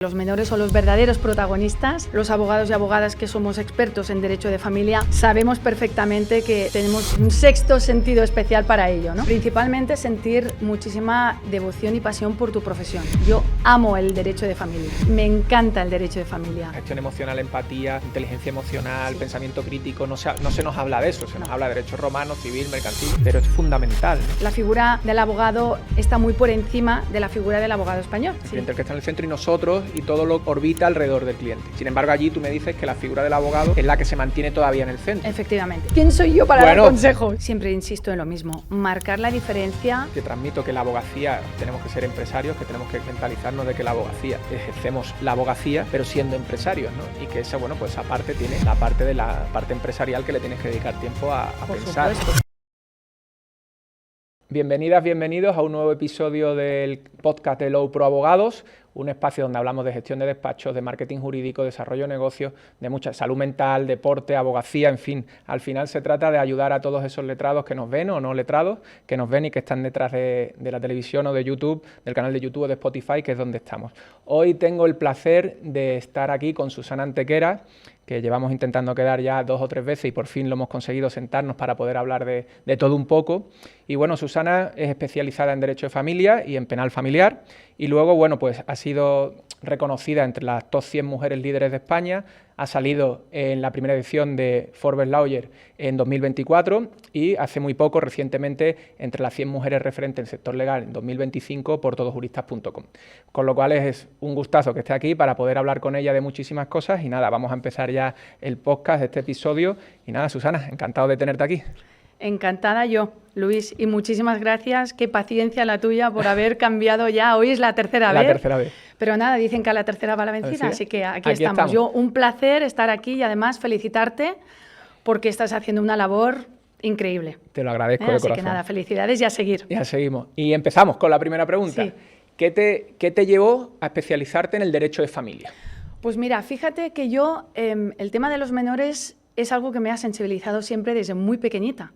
Los menores son los verdaderos protagonistas. Los abogados y abogadas que somos expertos en derecho de familia sabemos perfectamente que tenemos un sexto sentido especial para ello, ¿no? Principalmente sentir muchísima devoción y pasión por tu profesión. Yo amo el derecho de familia, me encanta el derecho de familia. Gestión emocional, empatía, inteligencia emocional, pensamiento crítico, no se nos habla de eso, se nos habla de derecho romano, civil, mercantil, pero es fundamental, ¿no? La figura del abogado está muy por encima de la figura del abogado español. El cliente que está en el centro y nosotros, y todo lo orbita alrededor del cliente. Sin embargo, allí tú me dices que la figura del abogado es la que se mantiene todavía en el centro. Efectivamente. ¿Quién soy yo para dar consejos? Siempre insisto en lo mismo, marcar la diferencia. Te transmito que la abogacía, tenemos que ser empresarios, que tenemos que mentalizarnos de que la abogacía, ejercemos la abogacía, pero siendo empresarios, ¿no? Y que esa, bueno, pues aparte tiene la parte de la parte empresarial que le tienes que dedicar tiempo a pensar. Supuesto. Bienvenidas, bienvenidos a un nuevo episodio del podcast de Law Pro Abogados, un espacio donde hablamos de gestión de despachos, de marketing jurídico, desarrollo de negocios, de mucha salud mental, deporte, abogacía, en fin. Al final se trata de ayudar a todos esos letrados que nos ven o no letrados, que nos ven y que están detrás de la televisión o de YouTube, del canal de YouTube o de Spotify, que es donde estamos. Hoy tengo el placer de estar aquí con Susana Antequera, que llevamos intentando quedar ya 2 o 3 veces y por fin lo hemos conseguido sentarnos para poder hablar de todo un poco. Y bueno, Susana es especializada en Derecho de Familia y en Penal Familiar y luego, bueno, pues ha sido reconocida entre las top 100 mujeres líderes de España, ha salido en la primera edición de Forbes Lawyer en 2024 y hace muy poco, recientemente, entre las 100 mujeres referentes en el sector legal en 2025 por todojuristas.com. Con lo cual es un gustazo que esté aquí para poder hablar con ella de muchísimas cosas y nada, vamos a empezar ya el podcast de este episodio y nada, Susana, encantado de tenerte aquí. Encantada yo, Luis, y muchísimas gracias, qué paciencia la tuya por haber cambiado ya, hoy es la tercera vez. La tercera vez. Pero nada, dicen que a la tercera va la vencida, así que aquí estamos. Yo, un placer estar aquí y además felicitarte porque estás haciendo una labor increíble. Te lo agradezco de corazón. Así que nada, felicidades y a seguir. Ya seguimos. Y empezamos con la primera pregunta. Sí. ¿Qué te llevó a especializarte en el derecho de familia? Pues mira, fíjate que yo, el tema de los menores es algo que me ha sensibilizado siempre desde muy pequeñita.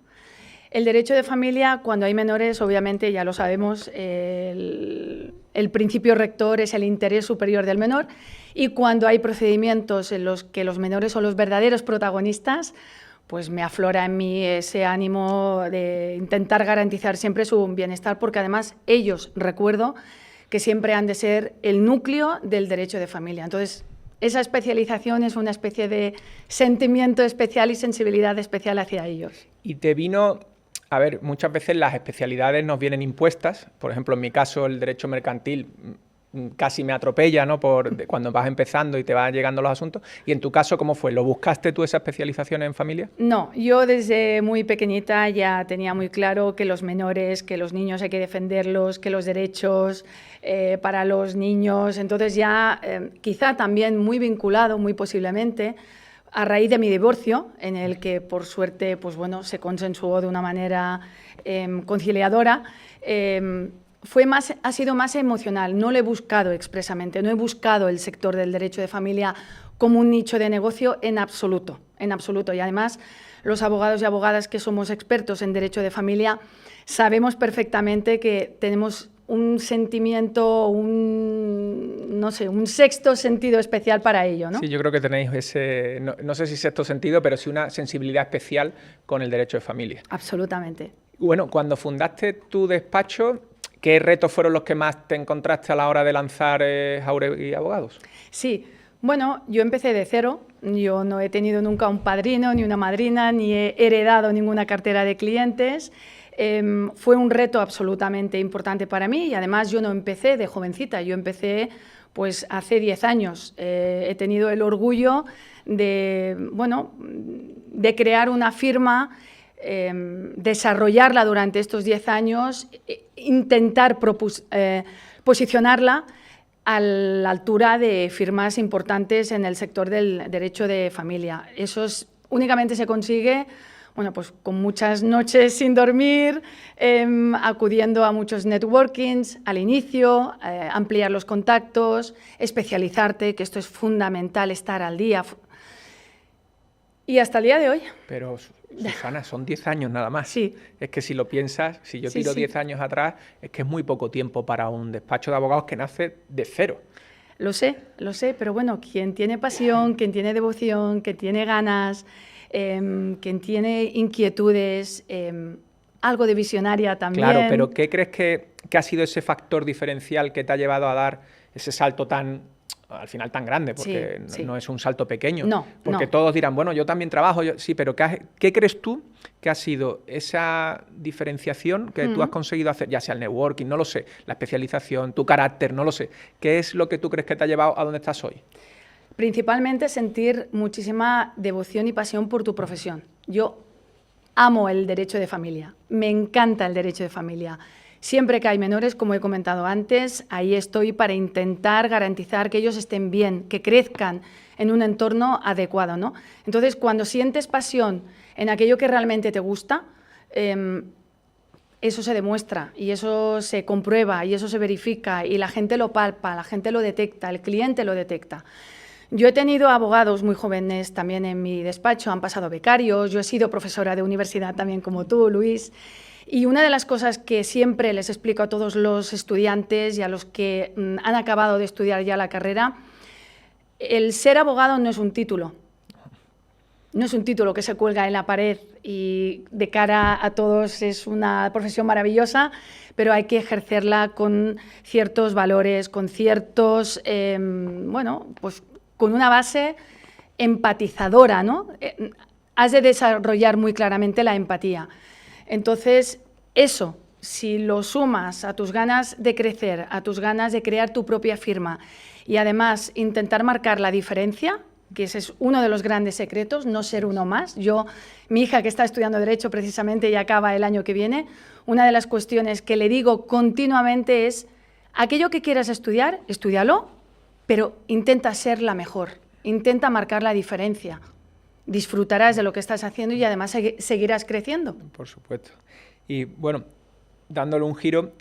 El derecho de familia, cuando hay menores, obviamente ya lo sabemos, el principio rector es el interés superior del menor y cuando hay procedimientos en los que los menores son los verdaderos protagonistas, pues me aflora en mí ese ánimo de intentar garantizar siempre su bienestar porque además ellos, recuerdo, que siempre han de ser el núcleo del derecho de familia. Entonces, esa especialización es una especie de sentimiento especial y sensibilidad especial hacia ellos. Y te vino... A ver, muchas veces las especialidades nos vienen impuestas. Por ejemplo, en mi caso, el derecho mercantil casi me atropella, ¿no? Cuando vas empezando y te van llegando los asuntos. Y en tu caso, ¿cómo fue? ¿Lo buscaste tú esa especialización en familia? No, yo desde muy pequeñita ya tenía muy claro que los menores, que los niños hay que defenderlos, que los derechos para los niños. Entonces ya quizá también muy vinculado, muy posiblemente, a raíz de mi divorcio, en el que por suerte pues bueno, se consensuó de una manera conciliadora, ha sido más emocional. No lo he buscado expresamente, no he buscado el sector del derecho de familia como un nicho de negocio en absoluto, en absoluto. Y además los abogados y abogadas que somos expertos en derecho de familia sabemos perfectamente que tenemos un sentimiento, no sé, un sexto sentido especial para ello, ¿no? Sí, yo creo que tenéis ese, no sé si sexto sentido, pero sí una sensibilidad especial con el derecho de familia. Absolutamente. Bueno, cuando fundaste tu despacho, ¿qué retos fueron los que más te encontraste a la hora de lanzar Jauregui Abogados? Sí. Bueno, yo empecé de cero, yo no he tenido nunca un padrino ni una madrina, ni he heredado ninguna cartera de clientes. Fue un reto absolutamente importante para mí y además yo no empecé de jovencita, yo empecé pues hace 10 años. He tenido el orgullo de crear una firma, desarrollarla durante estos 10 años, intentar posicionarla a la altura de firmas importantes en el sector del derecho de familia. Eso únicamente se consigue pues con muchas noches sin dormir, acudiendo a muchos networkings al inicio, ampliar los contactos, especializarte, que esto es fundamental, estar al día. Y hasta el día de hoy. Pero, Susana, son 10 años nada más. Sí. Es que si lo piensas, si yo tiro 10 años atrás, es que es muy poco tiempo para un despacho de abogados que nace de cero. Lo sé, pero bueno, quien tiene pasión, quien tiene devoción, quien tiene ganas, quien tiene inquietudes, algo de visionaria también. Claro, pero ¿qué crees que ha sido ese factor diferencial que te ha llevado a dar ese salto al final tan grande? Porque sí. no es un salto pequeño. No, porque no. todos dirán, bueno, yo también trabajo, sí, pero ¿qué crees tú que ha sido esa diferenciación que tú has conseguido hacer, ya sea el networking, no lo sé, la especialización, tu carácter, no lo sé? ¿Qué es lo que tú crees que te ha llevado a donde estás hoy? Principalmente sentir muchísima devoción y pasión por tu profesión. Yo amo el derecho de familia, me encanta el derecho de familia. Siempre que hay menores, como he comentado antes, ahí estoy para intentar garantizar que ellos estén bien, que crezcan en un entorno adecuado, ¿no? Entonces, cuando sientes pasión en aquello que realmente te gusta, eso se demuestra y eso se comprueba y eso se verifica y la gente lo palpa, la gente lo detecta, el cliente lo detecta. Yo he tenido abogados muy jóvenes también en mi despacho, han pasado becarios, yo he sido profesora de universidad también como tú, Luis, y una de las cosas que siempre les explico a todos los estudiantes y a los que han acabado de estudiar ya la carrera, el ser abogado no es un título. No es un título que se cuelga en la pared y de cara a todos es una profesión maravillosa, pero hay que ejercerla con ciertos valores, con ciertos, bueno, pues con una base empatizadora, ¿no? Has de desarrollar muy claramente la empatía. Entonces, eso, si lo sumas a tus ganas de crecer, a tus ganas de crear tu propia firma y además intentar marcar la diferencia, que ese es uno de los grandes secretos, no ser uno más. Mi hija que está estudiando Derecho precisamente y acaba el año que viene, una de las cuestiones que le digo continuamente es, aquello que quieras estudiar, estúdialo, pero intenta ser la mejor, intenta marcar la diferencia. Disfrutarás de lo que estás haciendo y además seguirás creciendo. Por supuesto. Y bueno, dándole un giro,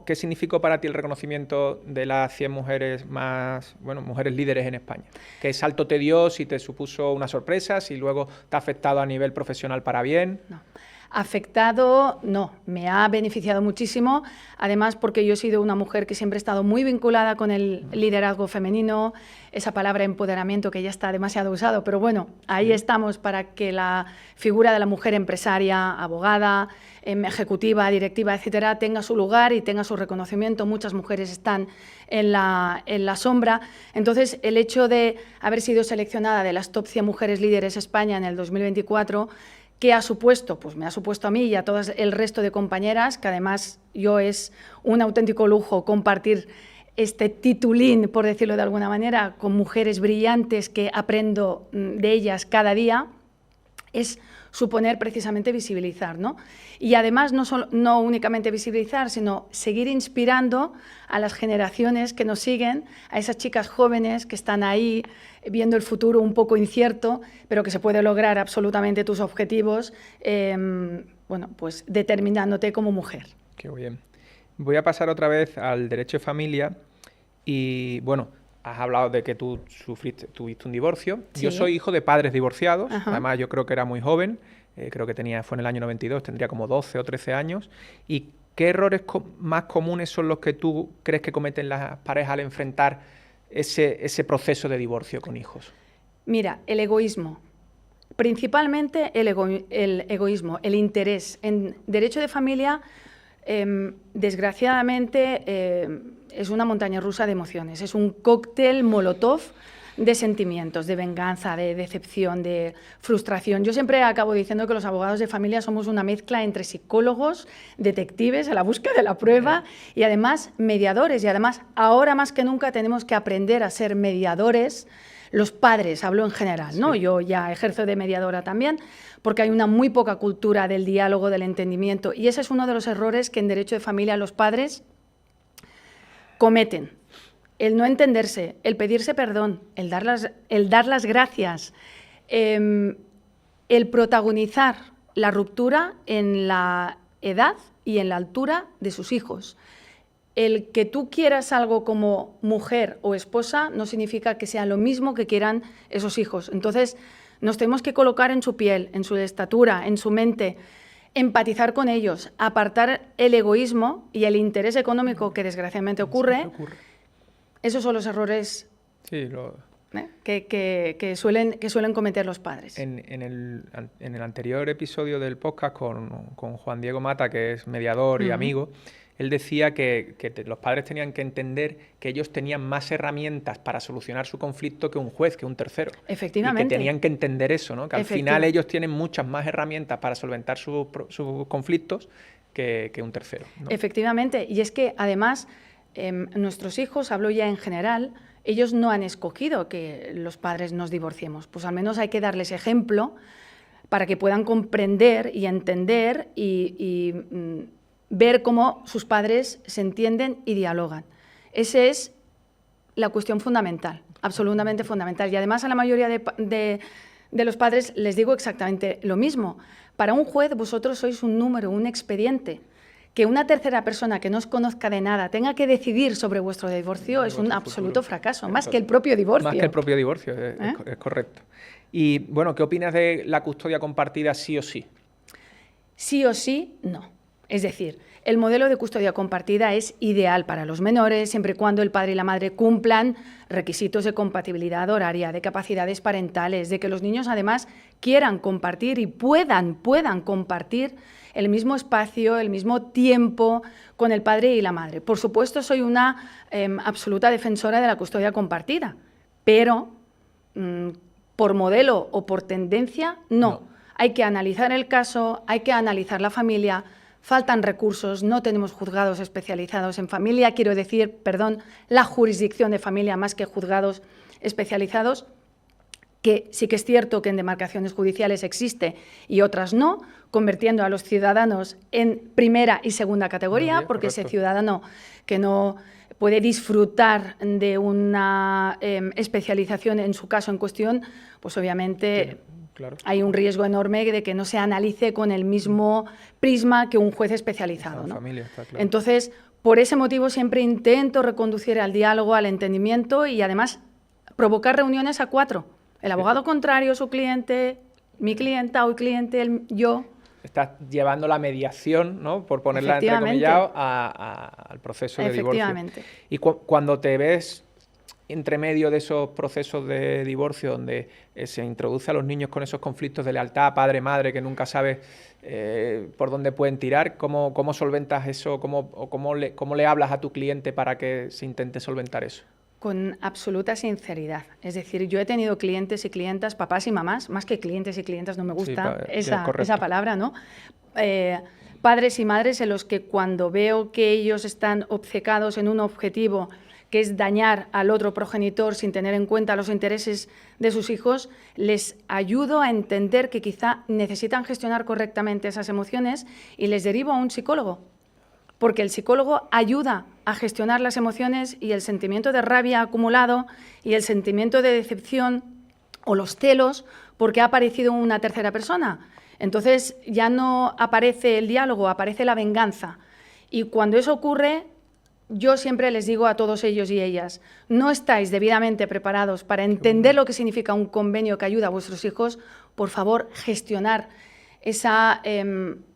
¿qué significó para ti el reconocimiento de las 100 mujeres mujeres líderes en España? ¿Qué salto te dio, si te supuso una sorpresa, si luego te ha afectado a nivel profesional para bien? No. Afectado, no, me ha beneficiado muchísimo, además porque yo he sido una mujer que siempre he estado muy vinculada con el liderazgo femenino, esa palabra empoderamiento que ya está demasiado usado, pero bueno, ahí estamos para que la figura de la mujer empresaria, abogada, ejecutiva, directiva, etcétera, tenga su lugar y tenga su reconocimiento. Muchas mujeres están en la sombra, entonces el hecho de haber sido seleccionada de las top 100 mujeres líderes España en el 2024, ¿qué ha supuesto? Pues me ha supuesto a mí y a todo el resto de compañeras, que además es un auténtico lujo compartir este titulín, por decirlo de alguna manera, con mujeres brillantes que aprendo de ellas cada día, es suponer precisamente visibilizar, ¿no? Y además no únicamente visibilizar, sino seguir inspirando a las generaciones que nos siguen, a esas chicas jóvenes que están ahí viendo el futuro un poco incierto, pero que se puede lograr absolutamente tus objetivos, bueno, pues determinándote como mujer. Qué bien. Voy a pasar otra vez al derecho de familia y, bueno, has hablado de que tú tuviste un divorcio. Sí. Yo soy hijo de padres divorciados. Ajá. Además, yo creo que era muy joven. Creo que fue en el año 92, tendría como 12 o 13 años. ¿Y qué errores más comunes son los que tú crees que cometen las parejas al enfrentar ese proceso de divorcio con hijos? Mira, el egoísmo. Principalmente el egoísmo, el interés. En derecho de familia, desgraciadamente, es una montaña rusa de emociones. Es un cóctel molotov de sentimientos, de venganza, de decepción, de frustración. Yo siempre acabo diciendo que los abogados de familia somos una mezcla entre psicólogos, detectives a la búsqueda de la prueba y además mediadores. Y además, ahora más que nunca tenemos que aprender a ser mediadores. Los padres, hablo en general, ¿no? Sí. Yo ya ejerzo de mediadora también, porque hay una muy poca cultura del diálogo, del entendimiento. Y ese es uno de los errores que en derecho de familia los padres cometen. El no entenderse, el pedirse perdón, el dar las gracias, el protagonizar la ruptura en la edad y en la altura de sus hijos. El que tú quieras algo como mujer o esposa no significa que sea lo mismo que quieran esos hijos. Entonces, nos tenemos que colocar en su piel, en su estatura, en su mente, empatizar con ellos, apartar el egoísmo y el interés económico que desgraciadamente ocurre. Esos son los errores Sí, que suelen cometer los padres. En el anterior episodio del podcast con Juan Diego Mata, que es mediador y amigo, él decía que los padres tenían que entender que ellos tenían más herramientas para solucionar su conflicto que un juez, que un tercero. Efectivamente. Y que tenían que entender eso, ¿no? Que al final ellos tienen muchas más herramientas para solventar sus conflictos que un tercero, ¿no? Efectivamente. Y es que, además, nuestros hijos, hablo ya en general, ellos no han escogido que los padres nos divorciemos. Pues al menos hay que darles ejemplo para que puedan comprender y entender y ver cómo sus padres se entienden y dialogan. Esa es la cuestión fundamental, absolutamente fundamental. Y además a la mayoría de los padres les digo exactamente lo mismo. Para un juez vosotros sois un número, un expediente. Que una tercera persona que no os conozca de nada tenga que decidir sobre vuestro divorcio es un absoluto fracaso, más que el propio divorcio. Más que el propio divorcio, es correcto. Y bueno, ¿qué opinas de la custodia compartida sí o sí? Sí o sí, no. Es decir, el modelo de custodia compartida es ideal para los menores siempre y cuando el padre y la madre cumplan requisitos de compatibilidad horaria, de capacidades parentales, de que los niños además quieran compartir y puedan compartir el mismo espacio, el mismo tiempo con el padre y la madre. Por supuesto, soy una absoluta defensora de la custodia compartida, pero por modelo o por tendencia, no. Hay que analizar el caso, hay que analizar la familia. Faltan recursos, no tenemos juzgados especializados en familia, quiero decir, perdón, la jurisdicción de familia más que juzgados especializados, que sí que es cierto que en demarcaciones judiciales existe y otras no, convirtiendo a los ciudadanos en primera y segunda categoría, porque ese ciudadano que no puede disfrutar de una especialización en su caso en cuestión, pues obviamente... Claro. Hay un riesgo enorme de que no se analice con el mismo prisma que un juez especializado, ¿no? Familia, está claro. Entonces, por ese motivo siempre intento reconducir al diálogo, al entendimiento y además provocar reuniones a 4. El abogado contrario, su cliente, mi clienta o el cliente, yo. Estás llevando la mediación, ¿no? Por ponerla entrecomillado, al proceso de divorcio. Efectivamente. Y cuando te ves entre medio de esos procesos de divorcio donde se introduce a los niños con esos conflictos de lealtad, padre-madre, que nunca sabes por dónde pueden tirar, ¿cómo solventas eso? ¿Cómo le hablas a tu cliente para que se intente solventar eso? Con absoluta sinceridad. Es decir, yo he tenido clientes y clientas, papás y mamás, más que clientes y clientas, no me gusta esa palabra, ¿no? Padres y madres en los que cuando veo que ellos están obcecados en un objetivo que es dañar al otro progenitor sin tener en cuenta los intereses de sus hijos, les ayudo a entender que quizá necesitan gestionar correctamente esas emociones y les derivo a un psicólogo, porque el psicólogo ayuda a gestionar las emociones y el sentimiento de rabia acumulado y el sentimiento de decepción o los celos porque ha aparecido una tercera persona. Entonces ya no aparece el diálogo, aparece la venganza. Y cuando eso ocurre, yo siempre les digo a todos ellos y ellas, no estáis debidamente preparados para entender lo que significa un convenio que ayuda a vuestros hijos, por favor, gestionar esa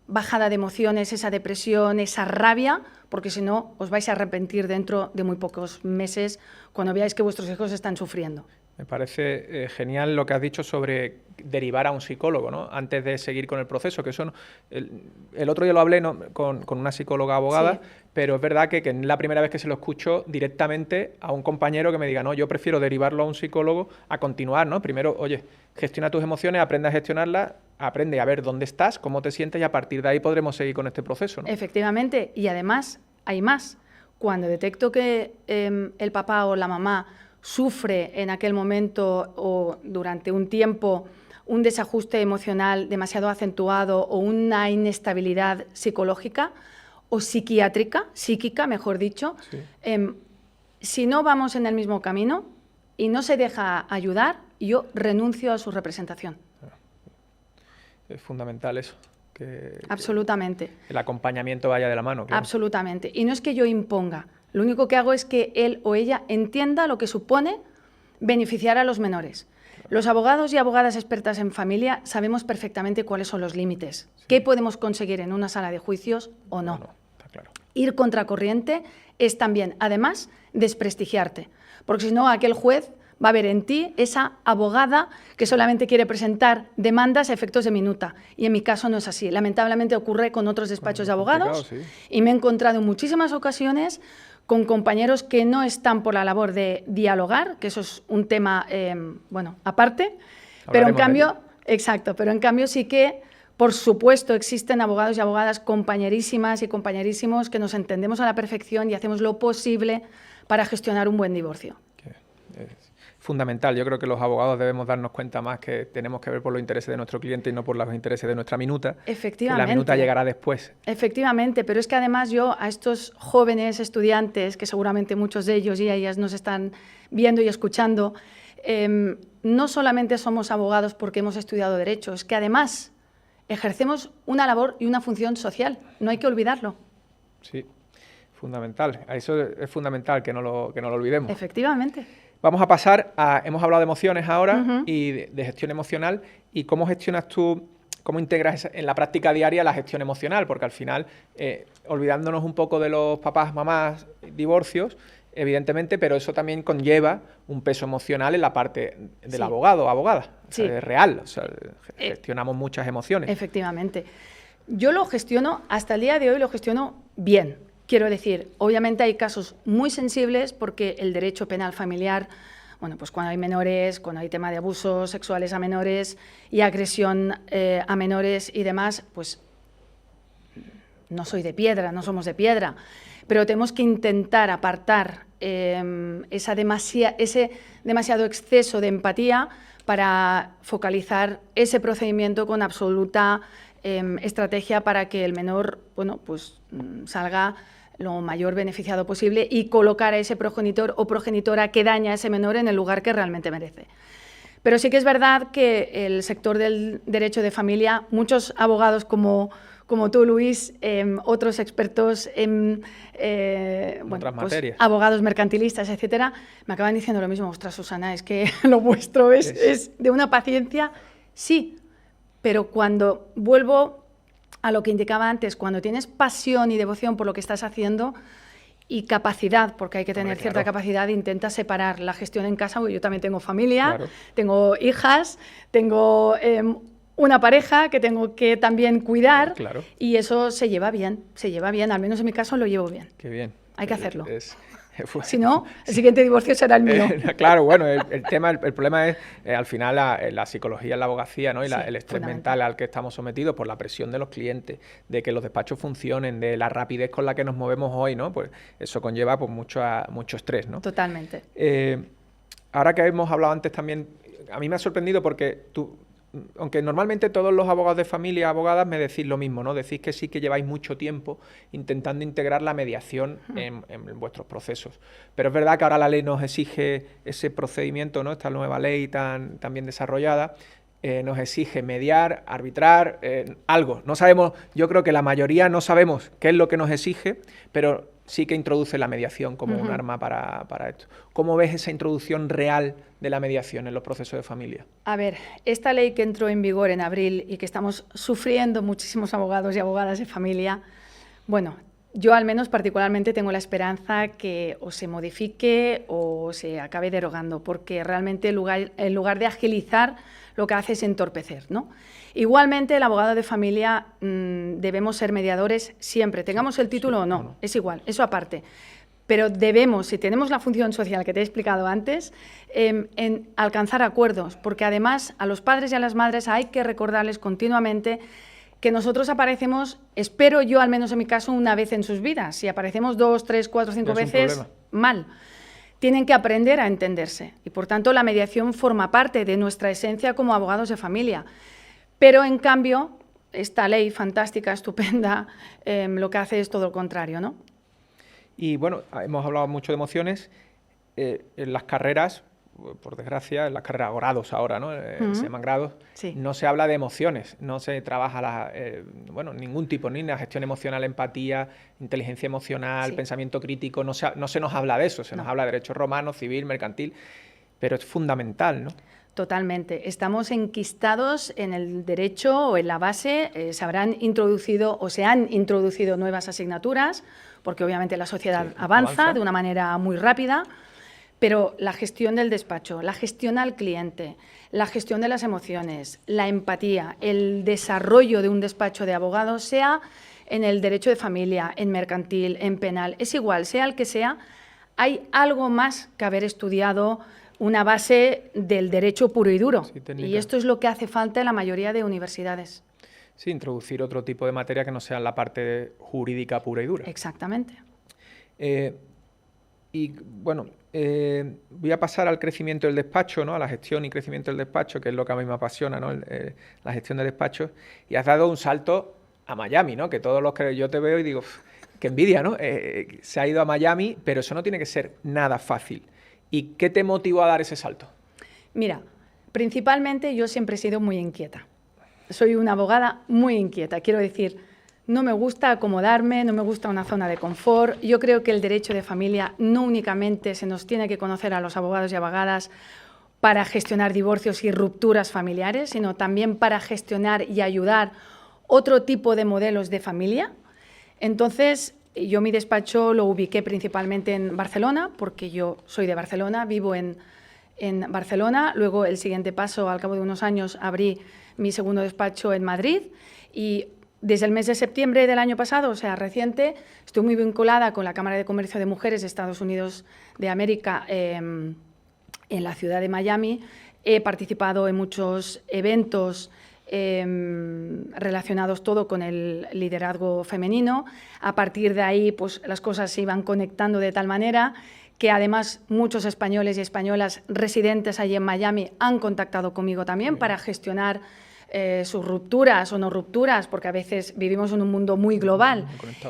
bajada de emociones, esa depresión, esa rabia, porque si no, os vais a arrepentir dentro de muy pocos meses cuando veáis que vuestros hijos están sufriendo. Me parece genial lo que has dicho sobre derivar a un psicólogo, ¿no? Antes de seguir con el proceso, que eso el otro día lo hablé, ¿no? con una psicóloga abogada, sí. Pero es verdad que es la primera vez que se lo escucho directamente a un compañero que me diga, no, yo prefiero derivarlo a un psicólogo a continuar, ¿no? Primero, oye, gestiona tus emociones, aprende a gestionarlas, aprende a ver dónde estás, cómo te sientes y a partir de ahí podremos seguir con este proceso, ¿no? Efectivamente, y además hay más. Cuando detecto que el papá o la mamá sufre en aquel momento o durante un tiempo un desajuste emocional demasiado acentuado o una inestabilidad psicológica o psíquica, mejor dicho, sí. Si no vamos en el mismo camino y no se deja ayudar, yo renuncio a su representación. Es fundamental eso. Absolutamente. Que el acompañamiento vaya de la mano. Claro. Absolutamente. Y no es que yo imponga. Lo único que hago es que él o ella entienda lo que supone beneficiar a los menores. Los abogados y abogadas expertas en familia sabemos perfectamente cuáles son los límites, sí. Qué podemos conseguir en una sala de juicios o no. Está claro. Ir contracorriente es también, además, desprestigiarte, porque si no, aquel juez va a ver en ti esa abogada que solamente quiere presentar demandas a efectos de minuta. Y en mi caso no es así. Lamentablemente ocurre con otros despachos de abogados, sí. y me he encontrado en muchísimas ocasiones con compañeros que no están por la labor de dialogar, que eso es un tema, bueno, aparte, pero en cambio, exacto, pero en cambio sí que, por supuesto, existen abogados y abogadas compañerísimas y compañerísimos que nos entendemos a la perfección y hacemos lo posible para gestionar un buen divorcio. Es fundamental. Yo creo que los abogados debemos darnos cuenta más que tenemos que ver por los intereses de nuestro cliente y no por los intereses de nuestra minuta. Efectivamente. Que la minuta llegará después. Efectivamente, pero es que además yo a estos jóvenes estudiantes, que seguramente muchos de ellos y ellas nos están viendo y escuchando, no solamente somos abogados porque hemos estudiado Derecho, es que además ejercemos una labor y una función social. No hay que olvidarlo. Sí, fundamental. Eso es fundamental que no lo olvidemos. Efectivamente. Vamos a pasar a... Hemos hablado de emociones ahora y de gestión emocional. ¿Y cómo gestionas tú, cómo integras en la práctica diaria la gestión emocional? Porque al final, olvidándonos un poco de los papás, mamás, divorcios, evidentemente, pero eso también conlleva un peso emocional en la parte del abogado o abogada. O sea, es real, o sea, gestionamos muchas emociones. Efectivamente. Yo lo gestiono, hasta el día de hoy lo gestiono bien. Quiero decir, obviamente hay casos muy sensibles porque el derecho penal familiar, bueno, pues cuando hay menores, cuando hay tema de abusos sexuales a menores y agresión a menores y demás, pues no soy de piedra, no somos de piedra, pero tenemos que intentar apartar ese demasiado exceso de empatía para focalizar ese procedimiento con absoluta estrategia para que el menor, bueno, pues salga lo mayor beneficiado posible y colocar a ese progenitor o progenitora que daña a ese menor en el lugar que realmente merece. Pero sí que es verdad que el sector del derecho de familia, muchos abogados como tú, Luis, otros expertos en otras materias, abogados mercantilistas, etcétera, me acaban diciendo lo mismo. Ostras, Susana, es que lo vuestro es de una paciencia, sí, pero cuando vuelvo a lo que indicaba antes, cuando tienes pasión y devoción por lo que estás haciendo y capacidad, porque hay que tener cierta capacidad, intenta separar la gestión en casa, porque yo también tengo familia, tengo hijas, tengo una pareja que tengo que también cuidar, y eso se lleva bien, al menos en mi caso lo llevo bien. Qué bien. Hay que hacerlo. Si no, el siguiente divorcio será el mío. Claro, bueno, el problema es, al final, la psicología en la abogacía, ¿no? Y el estrés mental al que estamos sometidos por la presión de los clientes, de que los despachos funcionen, de la rapidez con la que nos movemos hoy, ¿no? Pues eso conlleva pues, mucho estrés, ¿no? Totalmente. Ahora que hemos hablado antes también, a mí me ha sorprendido porque aunque normalmente todos los abogados de familia, abogadas, me decís lo mismo, ¿no? Decís que sí que lleváis mucho tiempo intentando integrar la mediación en vuestros procesos. Pero es verdad que ahora la ley nos exige ese procedimiento, ¿no? Esta nueva ley tan bien desarrollada, nos exige mediar, arbitrar, algo. No sabemos, yo creo que la mayoría no sabemos qué es lo que nos exige, pero sí que introduce la mediación como un arma para esto. ¿Cómo ves esa introducción real de la mediación en los procesos de familia? A ver, esta ley que entró en vigor en abril y que estamos sufriendo muchísimos abogados y abogadas de familia, bueno, yo al menos particularmente tengo la esperanza que o se modifique o se acabe derogando, porque realmente en lugar de agilizar, lo que hace es entorpecer, ¿no? Igualmente, el abogado de familia debemos ser mediadores siempre, tengamos el título o no, es igual, eso aparte. Pero debemos, si tenemos la función social que te he explicado antes, en alcanzar acuerdos, porque además a los padres y a las madres hay que recordarles continuamente que nosotros aparecemos, espero yo al menos en mi caso, una vez en sus vidas. Si aparecemos 2, 3, 4, 5 veces, mal. Tienen que aprender a entenderse y, por tanto, la mediación forma parte de nuestra esencia como abogados de familia. Pero, en cambio, esta ley fantástica, estupenda, lo que hace es todo lo contrario, ¿no? Y, bueno, hemos hablado mucho de emociones. En las carreras, por desgracia, en las carreras grados ahora, ¿no? Se llaman grados, no se habla de emociones, no se trabaja ningún tipo, ni la gestión emocional, empatía, inteligencia emocional, pensamiento crítico, no se nos habla de eso, se nos habla de derecho romano, civil, mercantil, pero es fundamental, ¿no? Totalmente. Estamos enquistados en el derecho o en la base. Se habrán introducido o se han introducido nuevas asignaturas, porque obviamente la sociedad avanza de una manera muy rápida, pero la gestión del despacho, la gestión al cliente, la gestión de las emociones, la empatía, el desarrollo de un despacho de abogados, sea en el derecho de familia, en mercantil, en penal, es igual, sea el que sea, hay algo más que haber estudiado una base del derecho puro y duro. Sí, y esto es lo que hace falta en la mayoría de universidades. Sí, introducir otro tipo de materia que no sea la parte jurídica pura y dura. Exactamente. Y bueno, voy a pasar al crecimiento del despacho, ¿no? A la gestión y crecimiento del despacho, que es lo que a mí me apasiona, ¿no? La gestión de despachos. Y has dado un salto a Miami, ¿no? Que todos los que yo te veo y digo, qué envidia, ¿no? Se ha ido a Miami, pero eso no tiene que ser nada fácil. ¿Y qué te motivó a dar ese salto? Mira, principalmente yo siempre he sido muy inquieta. Soy una abogada muy inquieta. Quiero decir, no me gusta acomodarme, no me gusta una zona de confort. Yo creo que el derecho de familia no únicamente se nos tiene que conocer a los abogados y abogadas para gestionar divorcios y rupturas familiares, sino también para gestionar y ayudar otro tipo de modelos de familia. Entonces, yo mi despacho lo ubiqué principalmente en Barcelona, porque yo soy de Barcelona, vivo en Barcelona. Luego, el siguiente paso, al cabo de unos años, abrí mi segundo despacho en Madrid y desde el mes de septiembre del año pasado, o sea, reciente, estoy muy vinculada con la Cámara de Comercio de Mujeres de Estados Unidos de América en la ciudad de Miami. He participado en muchos eventos relacionados todo con el liderazgo femenino. A partir de ahí, pues las cosas se iban conectando de tal manera que además muchos españoles y españolas residentes allí en Miami han contactado conmigo también para gestionar sus rupturas o no rupturas, porque a veces vivimos en un mundo muy global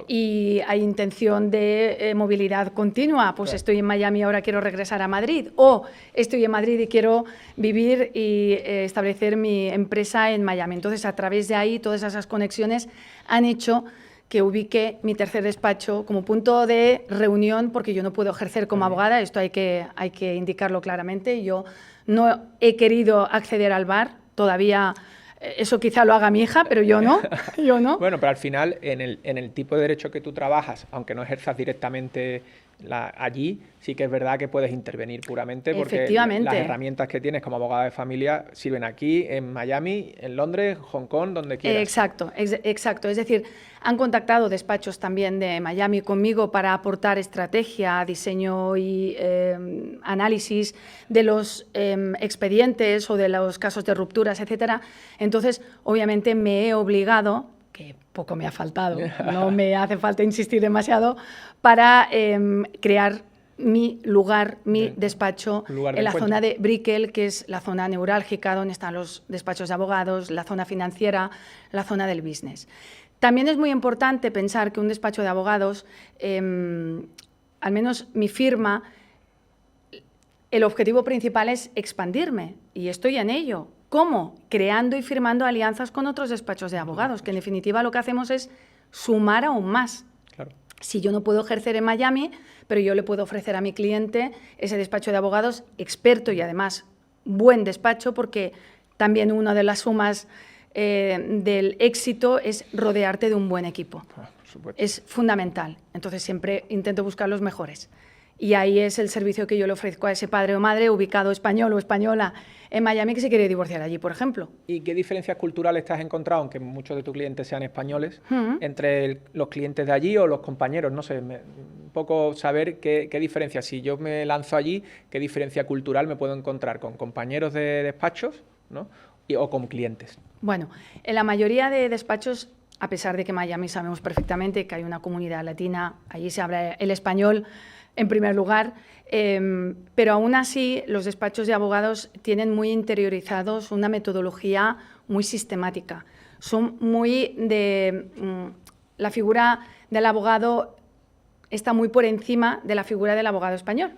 y hay intención de movilidad continua. Pues estoy en Miami y ahora quiero regresar a Madrid, o estoy en Madrid y quiero vivir y establecer mi empresa en Miami. Entonces, a través de ahí, todas esas conexiones han hecho que ubique mi tercer despacho como punto de reunión, porque yo no puedo ejercer como abogada, esto hay que indicarlo claramente. Yo no he querido acceder al bar, todavía. Eso quizá lo haga mi hija, pero yo no. Bueno, pero al final, en el tipo de derecho que tú trabajas, aunque no ejerzas directamente allí, sí que es verdad que puedes intervenir puramente, porque las herramientas que tienes como abogada de familia sirven aquí, en Miami, en Londres, Hong Kong, donde quieras. Exacto. Es decir, han contactado despachos también de Miami conmigo para aportar estrategia, diseño y análisis de los expedientes o de los casos de rupturas, etcétera. Entonces, obviamente, me he obligado, que poco me ha faltado, no me hace falta insistir demasiado, para crear mi lugar, mi despacho en la zona de Brickell, que es la zona neurálgica donde están los despachos de abogados, la zona financiera, la zona del business. También es muy importante pensar que un despacho de abogados, al menos mi firma, el objetivo principal es expandirme y estoy en ello. ¿Cómo? Creando y firmando alianzas con otros despachos de abogados, que en definitiva lo que hacemos es sumar aún más. Claro. Si yo no puedo ejercer en Miami, pero yo le puedo ofrecer a mi cliente ese despacho de abogados experto y además buen despacho, porque también una de las sumas del éxito es rodearte de un buen equipo. Es fundamental. Entonces siempre intento buscar los mejores. Y ahí es el servicio que yo le ofrezco a ese padre o madre ubicado español o española en Miami que se quiere divorciar allí, por ejemplo. ¿Y qué diferencias culturales te has encontrado, aunque muchos de tus clientes sean españoles, entre los clientes de allí o los compañeros? No sé, un poco saber qué diferencia. Si yo me lanzo allí, ¿qué diferencia cultural me puedo encontrar con compañeros de despachos, ¿no? o con clientes? Bueno, en la mayoría de despachos, a pesar de que en Miami sabemos perfectamente que hay una comunidad latina, allí se habla el español en primer lugar, pero aún así los despachos de abogados tienen muy interiorizados una metodología muy sistemática. Son muy de... la figura del abogado está muy por encima de la figura del abogado español.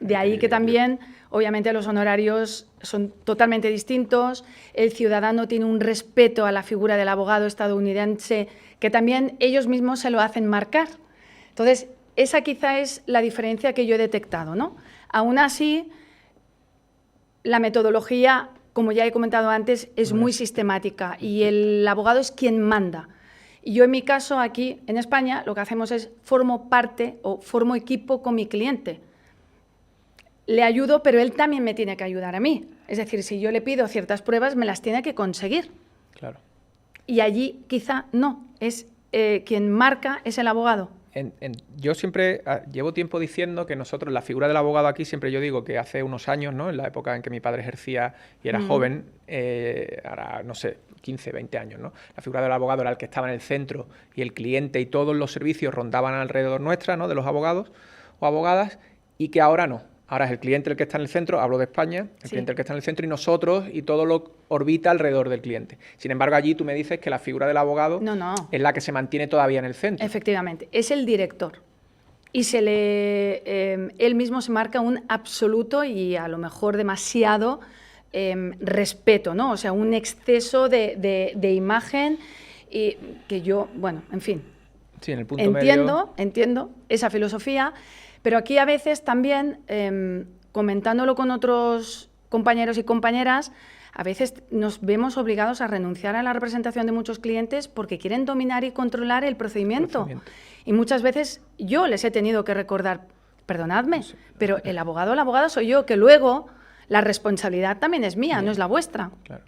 De ahí que también, obviamente, los honorarios son totalmente distintos, el ciudadano tiene un respeto a la figura del abogado estadounidense que también ellos mismos se lo hacen marcar. Entonces, esa quizá es la diferencia que yo he detectado, ¿no? Aún así, la metodología, como ya he comentado antes, es muy sistemática y el abogado es quien manda. Y yo en mi caso aquí en España lo que hacemos es formo parte o formo equipo con mi cliente. Le ayudo, pero él también me tiene que ayudar a mí. Es decir, si yo le pido ciertas pruebas, me las tiene que conseguir. Claro. Y allí quizá no, es quien marca es el abogado. Yo siempre llevo tiempo diciendo que nosotros, la figura del abogado aquí, siempre yo digo que hace unos años, ¿no? En la época en que mi padre ejercía y era joven, ahora no sé, 15, 20 años, ¿no? La figura del abogado era el que estaba en el centro y el cliente y todos los servicios rondaban alrededor nuestra, ¿no? De los abogados o abogadas, y que ahora no. Ahora es el cliente el que está en el centro, hablo de España, el cliente el que está en el centro y nosotros y todo lo orbita alrededor del cliente. Sin embargo, allí tú me dices que la figura del abogado es la que se mantiene todavía en el centro. Efectivamente, es el director. Y él mismo se marca un absoluto y a lo mejor demasiado respeto, ¿no? O sea, un exceso de imagen y que yo, bueno, en fin. Sí, en el punto medio. Entiendo esa filosofía. Pero aquí a veces también, comentándolo con otros compañeros y compañeras, a veces nos vemos obligados a renunciar a la representación de muchos clientes porque quieren dominar y controlar el procedimiento. Y muchas veces yo les he tenido que recordar, perdonadme, pero el abogado soy yo, que luego la responsabilidad también es mía, no es la vuestra. Claro.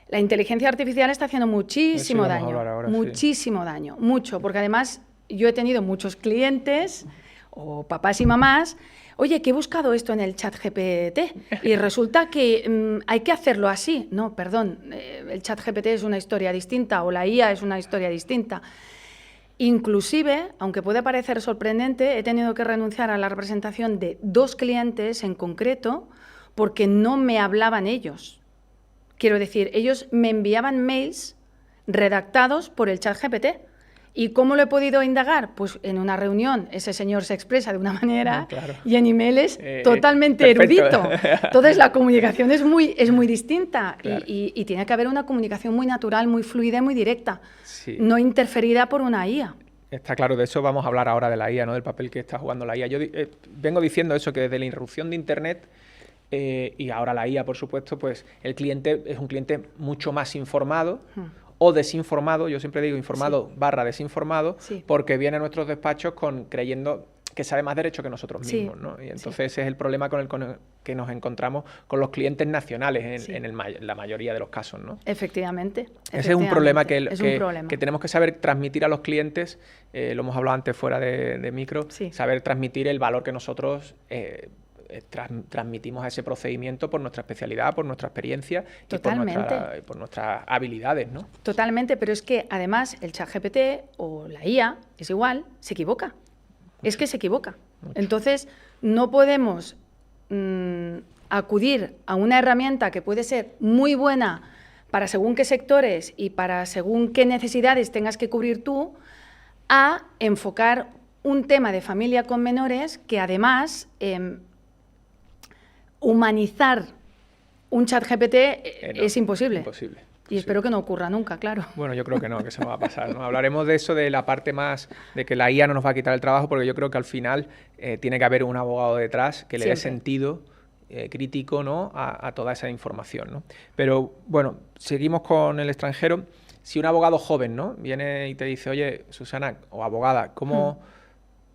La inteligencia artificial está haciendo muchísimo daño, muchísimo daño, mucho, porque además yo he tenido muchos clientes o papás y mamás, oye, que he buscado esto en el ChatGPT y resulta que hay que hacerlo así. No, perdón, el ChatGPT es una historia distinta o la IA es una historia distinta. Inclusive, aunque puede parecer sorprendente, he tenido que renunciar a la representación de 2 clientes en concreto porque no me hablaban ellos. Quiero decir, ellos me enviaban mails redactados por el ChatGPT. ¿Y cómo lo he podido indagar? Pues en una reunión ese señor se expresa de una manera y en email es totalmente erudito. Entonces la comunicación es muy distinta y tiene que haber una comunicación muy natural, muy fluida y muy directa, no interferida por una IA. Está claro, de eso vamos a hablar ahora de la IA, ¿no? Del papel que está jugando la IA. Yo vengo diciendo eso, que desde la irrupción de Internet y ahora la IA, por supuesto, pues el cliente es un cliente mucho más informado, o desinformado, yo siempre digo informado / desinformado, porque viene a nuestros despachos creyendo que sabe más derecho que nosotros mismos, ¿no? Y entonces ese es el problema con el que nos encontramos con los clientes nacionales en la mayoría de los casos, ¿no? Efectivamente. Ese es un problema que tenemos que saber transmitir a los clientes, lo hemos hablado antes fuera de micro, saber transmitir el valor que nosotros transmitimos a ese procedimiento por nuestra especialidad, por nuestra experiencia y por nuestras habilidades, ¿no? Totalmente, pero es que además el ChatGPT o la IA es igual, se equivoca. Es que se equivoca. Entonces no podemos acudir a una herramienta que puede ser muy buena para según qué sectores y para según qué necesidades tengas que cubrir tú, a enfocar un tema de familia con menores que además humanizar un ChatGPT es imposible. Imposible. Y espero que no ocurra nunca, claro. Bueno, yo creo que no, que se nos va a pasar, ¿no? Hablaremos de eso, de la parte más de que la IA no nos va a quitar el trabajo, porque yo creo que al final tiene que haber un abogado detrás que le dé sentido crítico, ¿no? a toda esa información, ¿no? Pero bueno, seguimos con el extranjero. Si un abogado joven, ¿no? viene y te dice, oye, Susana, o abogada,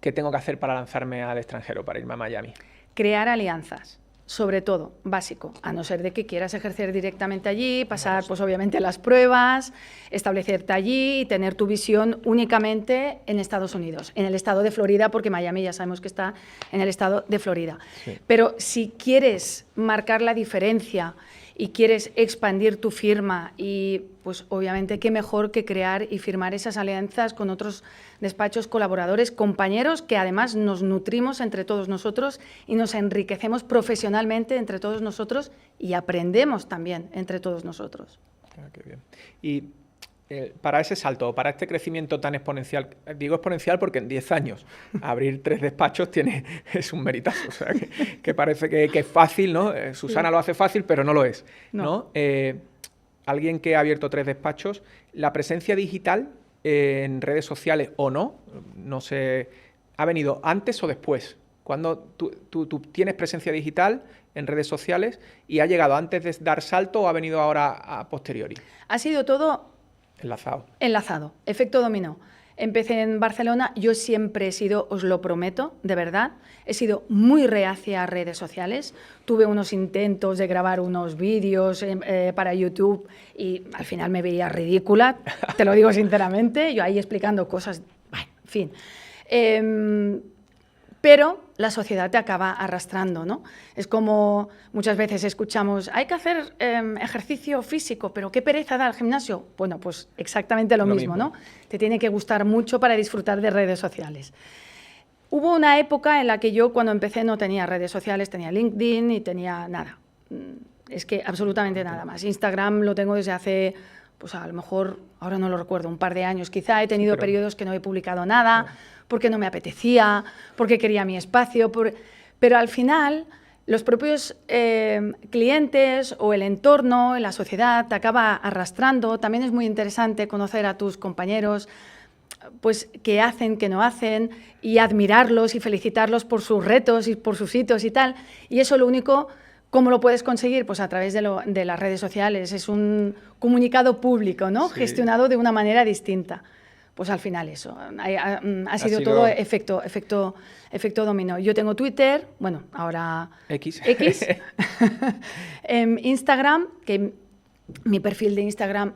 ¿qué tengo que hacer para lanzarme al extranjero, para irme a Miami? Crear alianzas. Sobre todo, básico, a no ser de que quieras ejercer directamente allí, pasar pues obviamente las pruebas, establecerte allí y tener tu visión únicamente en Estados Unidos, en el estado de Florida, porque Miami ya sabemos que está en el estado de Florida. Pero si quieres marcar la diferencia y quieres expandir tu firma y pues obviamente qué mejor que crear y firmar esas alianzas con otros despachos colaboradores, compañeros que además nos nutrimos entre todos nosotros y nos enriquecemos profesionalmente entre todos nosotros y aprendemos también entre todos nosotros. Qué bien. Y para ese salto, para este crecimiento tan exponencial, digo exponencial porque en 10 años abrir 3 despachos es un meritazo, o sea, que parece que es fácil, ¿no? Susana lo hace fácil, pero no lo es, ¿no? Alguien que ha abierto 3 despachos, la presencia digital en redes sociales o no sé, ¿ha venido antes o después? Cuando tú tienes presencia digital en redes sociales y ha llegado antes de dar salto o ha venido ahora a posteriori. Ha sido todo enlazado, efecto dominó. Empecé en Barcelona, yo siempre he sido, os lo prometo, de verdad, he sido muy reacia a redes sociales. Tuve unos intentos de grabar unos vídeos para YouTube y al final me veía ridícula, te lo digo sinceramente, yo ahí explicando cosas, bueno, en fin. Pero la sociedad te acaba arrastrando, ¿no? Es como muchas veces escuchamos, hay que hacer ejercicio físico, pero qué pereza da el gimnasio. Bueno, pues exactamente lo mismo, ¿no? Te tiene que gustar mucho para disfrutar de redes sociales. Hubo una época en la que yo cuando empecé no tenía redes sociales, tenía LinkedIn y tenía nada. Es que absolutamente nada más. Instagram lo tengo desde hace, pues a lo mejor, ahora no lo recuerdo, un par de años quizá. He tenido periodos que no he publicado nada, porque no me apetecía, porque quería mi espacio, pero al final los propios clientes o el entorno, la sociedad te acaba arrastrando. También es muy interesante conocer a tus compañeros, pues qué hacen, qué no hacen, y admirarlos y felicitarlos por sus retos y por sus hitos y tal. Y eso lo único, ¿cómo lo puedes conseguir? Pues a través de las redes sociales. Es un comunicado público, ¿no? Sí. Gestionado de una manera distinta. Pues al final eso, ha sido todo efecto dominó. Yo tengo Twitter, bueno, ahora X. Instagram, que mi perfil de Instagram,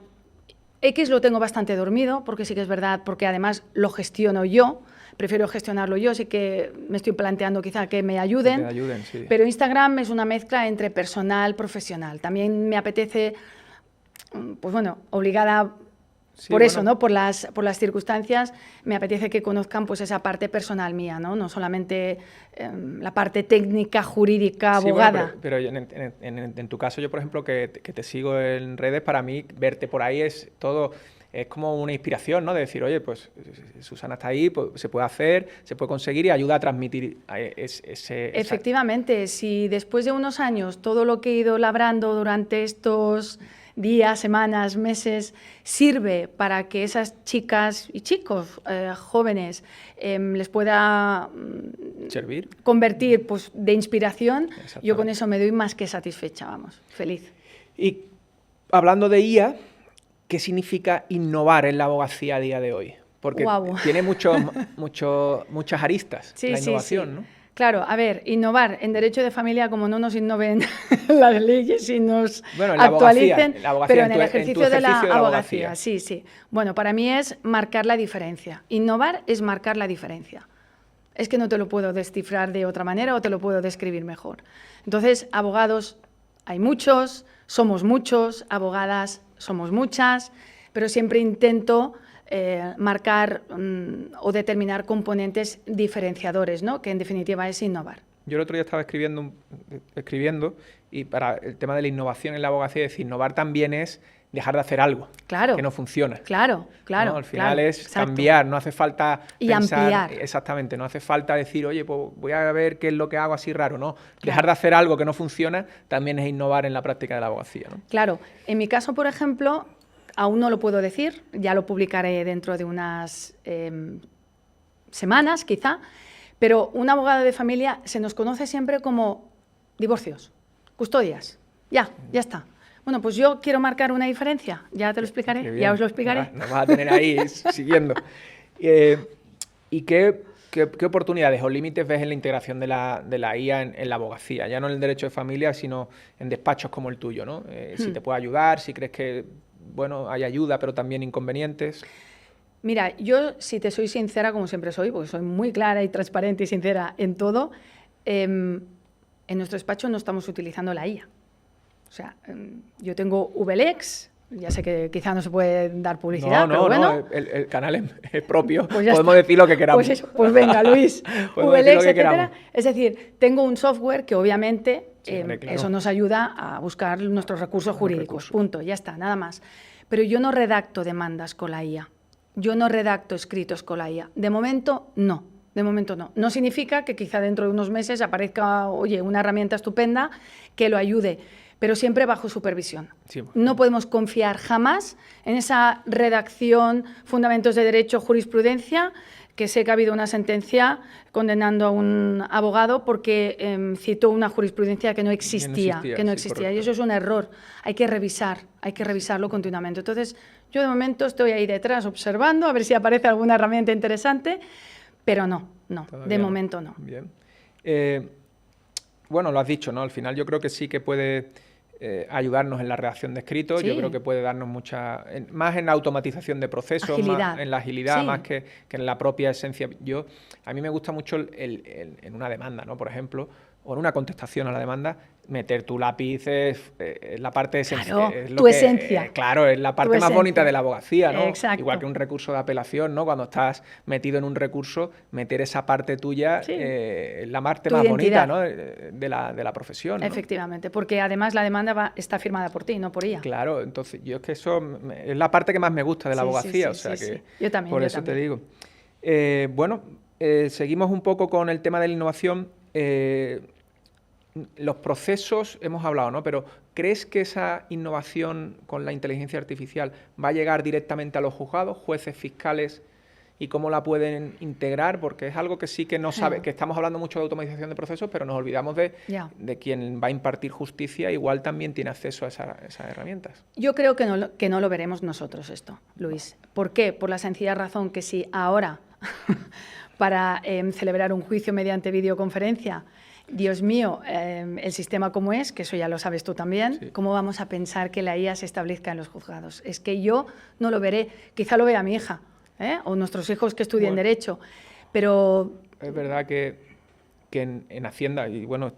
X lo tengo bastante dormido, porque sí que es verdad, porque además lo gestiono yo, prefiero gestionarlo yo, sí que me estoy planteando quizá que me ayuden, sí. Pero Instagram es una mezcla entre personal, profesional. También me apetece, pues bueno, obligada... Sí, por eso, ¿no? Por las circunstancias, me apetece que conozcan pues esa parte personal mía, ¿no? No solamente la parte técnica, jurídica, abogada. Sí, bueno, pero en tu caso, yo, por ejemplo, que te sigo en redes, para mí, verte por ahí es todo... Es como una inspiración, ¿no? De decir, oye, pues Susana está ahí, pues, se puede hacer, se puede conseguir y ayuda a transmitir ese... Efectivamente, si después de unos años todo lo que he ido labrando durante estos días, semanas, meses, sirve para que esas chicas y chicos jóvenes les pueda servir, convertir pues, de inspiración, yo con eso me doy más que satisfecha, vamos, feliz. Y hablando de IA, ¿qué significa innovar en la abogacía a día de hoy? Porque tiene muchas aristas la innovación, sí. ¿no? Claro, a ver, innovar en derecho de familia, como no nos innoven las leyes y nos actualicen, pero en el ejercicio de la abogacía. Sí. Bueno, para mí es marcar la diferencia. Innovar es marcar la diferencia. Es que no te lo puedo descifrar de otra manera o te lo puedo describir mejor. Entonces, abogados hay muchos, somos muchos, abogadas somos muchas, pero siempre intento marcar o determinar componentes diferenciadores, ¿no? Que en definitiva es innovar. Yo el otro día estaba escribiendo y para el tema de la innovación en la abogacía, es decir, innovar también es dejar de hacer algo que no funciona. Claro. ¿No? Al final es cambiar, no hace falta y ampliar. Exactamente, no hace falta decir, oye, pues voy a ver qué es lo que hago así raro, ¿no? Dejar de hacer algo que no funciona también es innovar en la práctica de la abogacía, ¿no? Claro. En mi caso, por ejemplo, aún no lo puedo decir, ya lo publicaré dentro de unas semanas, quizá, pero un abogado de familia se nos conoce siempre como divorcios, custodias, ya está. Bueno, pues yo quiero marcar una diferencia, ya te lo explicaré, ya os lo explicaré. Nos vas a tener ahí siguiendo. ¿Y qué oportunidades o límites ves en la integración de la IA en la abogacía? Ya no en el derecho de familia, sino en despachos como el tuyo, ¿no? Si te puede ayudar, si crees que, bueno, hay ayuda, pero también inconvenientes. Mira, yo, si te soy sincera, como siempre soy, porque soy muy clara y transparente y sincera en todo, en nuestro despacho no estamos utilizando la IA. O sea, yo tengo VLEX, ya sé que quizá no se puede dar publicidad, pero bueno. No, el canal es propio, pues podemos decir lo que queramos. Pues venga, Luis, VLEX, etcétera. Es decir, tengo un software que obviamente eso nos ayuda a buscar nuestros recursos jurídicos, punto, ya está, nada más. Pero yo no redacto demandas con la IA, yo no redacto escritos con la IA. De momento, no. De momento no. No significa que quizá dentro de unos meses aparezca, oye, una herramienta estupenda que lo ayude, pero siempre bajo supervisión. Sí. No podemos confiar jamás en esa redacción, fundamentos de derecho, jurisprudencia, que sé que ha habido una sentencia condenando a un abogado porque citó una jurisprudencia que no existía. Y eso es un error. Hay que revisarlo continuamente. Entonces, yo de momento estoy ahí detrás observando, a ver si aparece alguna herramienta interesante, pero no, de momento no. Bien. Bueno, lo has dicho, ¿no? Al final yo creo que sí que puede ayudarnos en la redacción de escritos, yo creo que puede darnos más en la automatización de procesos, más en la agilidad, más que en la propia esencia. A mí me gusta mucho en una demanda, ¿no? Por ejemplo, o en una contestación a la demanda, meter tu lápiz es la parte esencial. Claro, tu esencia. Claro, es la parte más bonita de la abogacía, ¿no? Exacto. Igual que un recurso de apelación, ¿no? Cuando estás metido en un recurso, meter esa parte tuya es la parte más bonita, ¿no? de la profesión, ¿no? Efectivamente, porque además la demanda está firmada por ti, no por ella. Claro, entonces yo es que eso es la parte que más me gusta de la abogacía, o sea que yo también, por eso te digo. Bueno, seguimos un poco con el tema de la innovación. Los procesos, hemos hablado, ¿no? Pero ¿crees que esa innovación con la inteligencia artificial va a llegar directamente a los juzgados, jueces, fiscales, y cómo la pueden integrar? Porque es algo que sí que no sabe, que estamos hablando mucho de automatización de procesos, pero nos olvidamos de quien va a impartir justicia, igual también tiene acceso a esas herramientas. Yo creo que no lo veremos nosotros esto, Luis. ¿Por qué? Por la sencilla razón que si ahora, para celebrar un juicio mediante videoconferencia, Dios mío, el sistema como es, que eso ya lo sabes tú también, ¿cómo vamos a pensar que la IA se establezca en los juzgados? Es que yo no lo veré, quizá lo vea mi hija, o nuestros hijos que estudien Derecho, pero... Es verdad que en Hacienda, y bueno,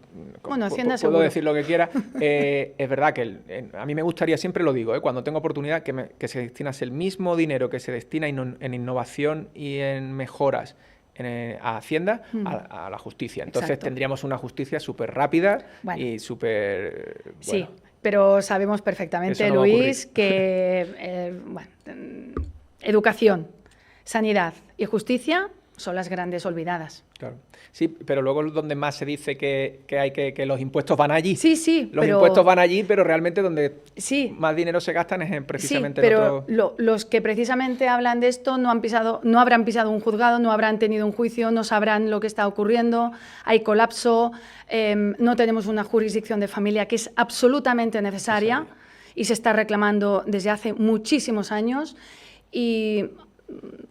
Hacienda puedo decir lo que quiera, es verdad que a mí me gustaría, siempre lo digo, cuando tengo oportunidad, que se destinase el mismo dinero que se destina en innovación y en mejoras a Hacienda, a la justicia. Entonces tendríamos una justicia súper rápida y súper... Sí, pero sabemos perfectamente, Luis, que educación, sanidad y justicia son las grandes olvidadas. Claro. Sí, pero luego donde más se dice que los impuestos van allí. Sí, los impuestos van allí, pero realmente donde más dinero se gastan es precisamente pero los que precisamente hablan de esto no habrán pisado un juzgado, no habrán tenido un juicio, no sabrán lo que está ocurriendo, hay colapso, no tenemos una jurisdicción de familia que es absolutamente necesaria y se está reclamando desde hace muchísimos años y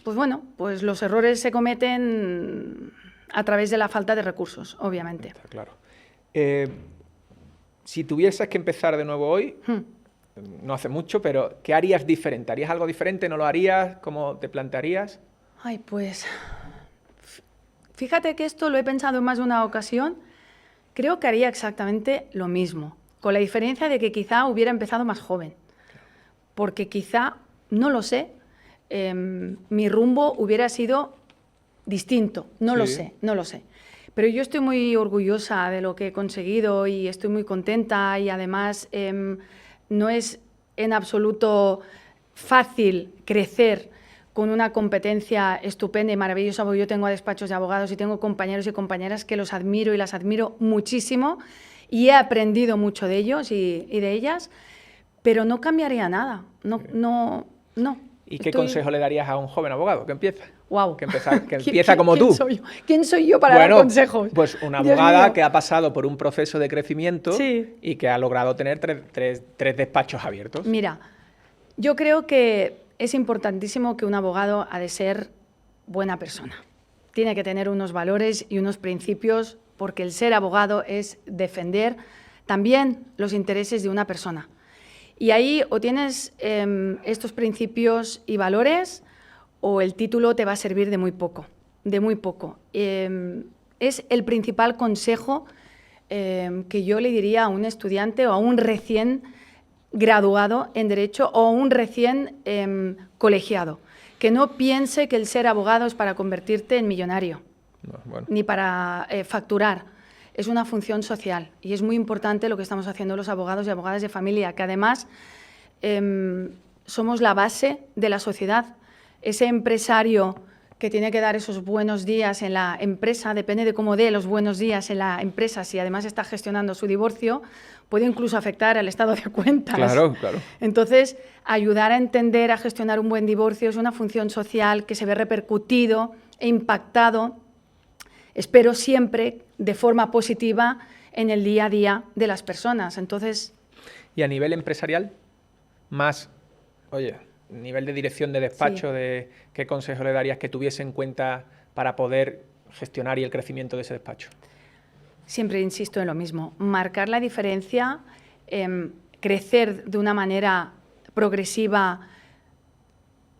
pues los errores se cometen a través de la falta de recursos, obviamente. Está claro. Si tuvieses que empezar de nuevo hoy, no hace mucho, pero ¿qué harías diferente? ¿Harías algo diferente? ¿No lo harías? ¿Cómo te plantearías? Ay, pues... Fíjate que esto lo he pensado en más de una ocasión. Creo que haría exactamente lo mismo, con la diferencia de que quizá hubiera empezado más joven. Porque quizá, no lo sé, mi rumbo hubiera sido distinto, no lo sé. Pero yo estoy muy orgullosa de lo que he conseguido y estoy muy contenta y además no es en absoluto fácil crecer con una competencia estupenda y maravillosa, porque yo tengo a despachos de abogados y tengo compañeros y compañeras que los admiro y las admiro muchísimo y he aprendido mucho de ellos y de ellas, pero no cambiaría nada, no. ¿Y qué consejo le darías a un joven abogado que empieza? Wow. Que empieza como tú. ¿Quién soy yo para dar consejos? Pues una abogada que ha pasado por un proceso de crecimiento y que ha logrado tener tres despachos abiertos. Mira, yo creo que es importantísimo que un abogado ha de ser buena persona. Tiene que tener unos valores y unos principios, porque el ser abogado es defender también los intereses de una persona. Y ahí o tienes estos principios y valores o el título te va a servir de muy poco, es el principal consejo que yo le diría a un estudiante o a un recién graduado en Derecho o a un recién colegiado, que no piense que el ser abogado es para convertirte en millonario, ni para facturar. Es una función social y es muy importante lo que estamos haciendo los abogados y abogadas de familia, que además somos la base de la sociedad. Ese empresario que tiene que dar esos buenos días en la empresa, depende de cómo dé los buenos días en la empresa, si además está gestionando su divorcio, puede incluso afectar al estado de cuentas. Claro. Entonces, ayudar a entender, a gestionar un buen divorcio es una función social que se ve repercutido he impactado, espero siempre, de forma positiva en el día a día de las personas. Entonces... Y a nivel empresarial, más, oye, nivel de dirección de despacho, sí, ¿qué consejo le darías que tuviese en cuenta para poder gestionar y el crecimiento de ese despacho? Siempre insisto en lo mismo, marcar la diferencia, crecer de una manera progresiva,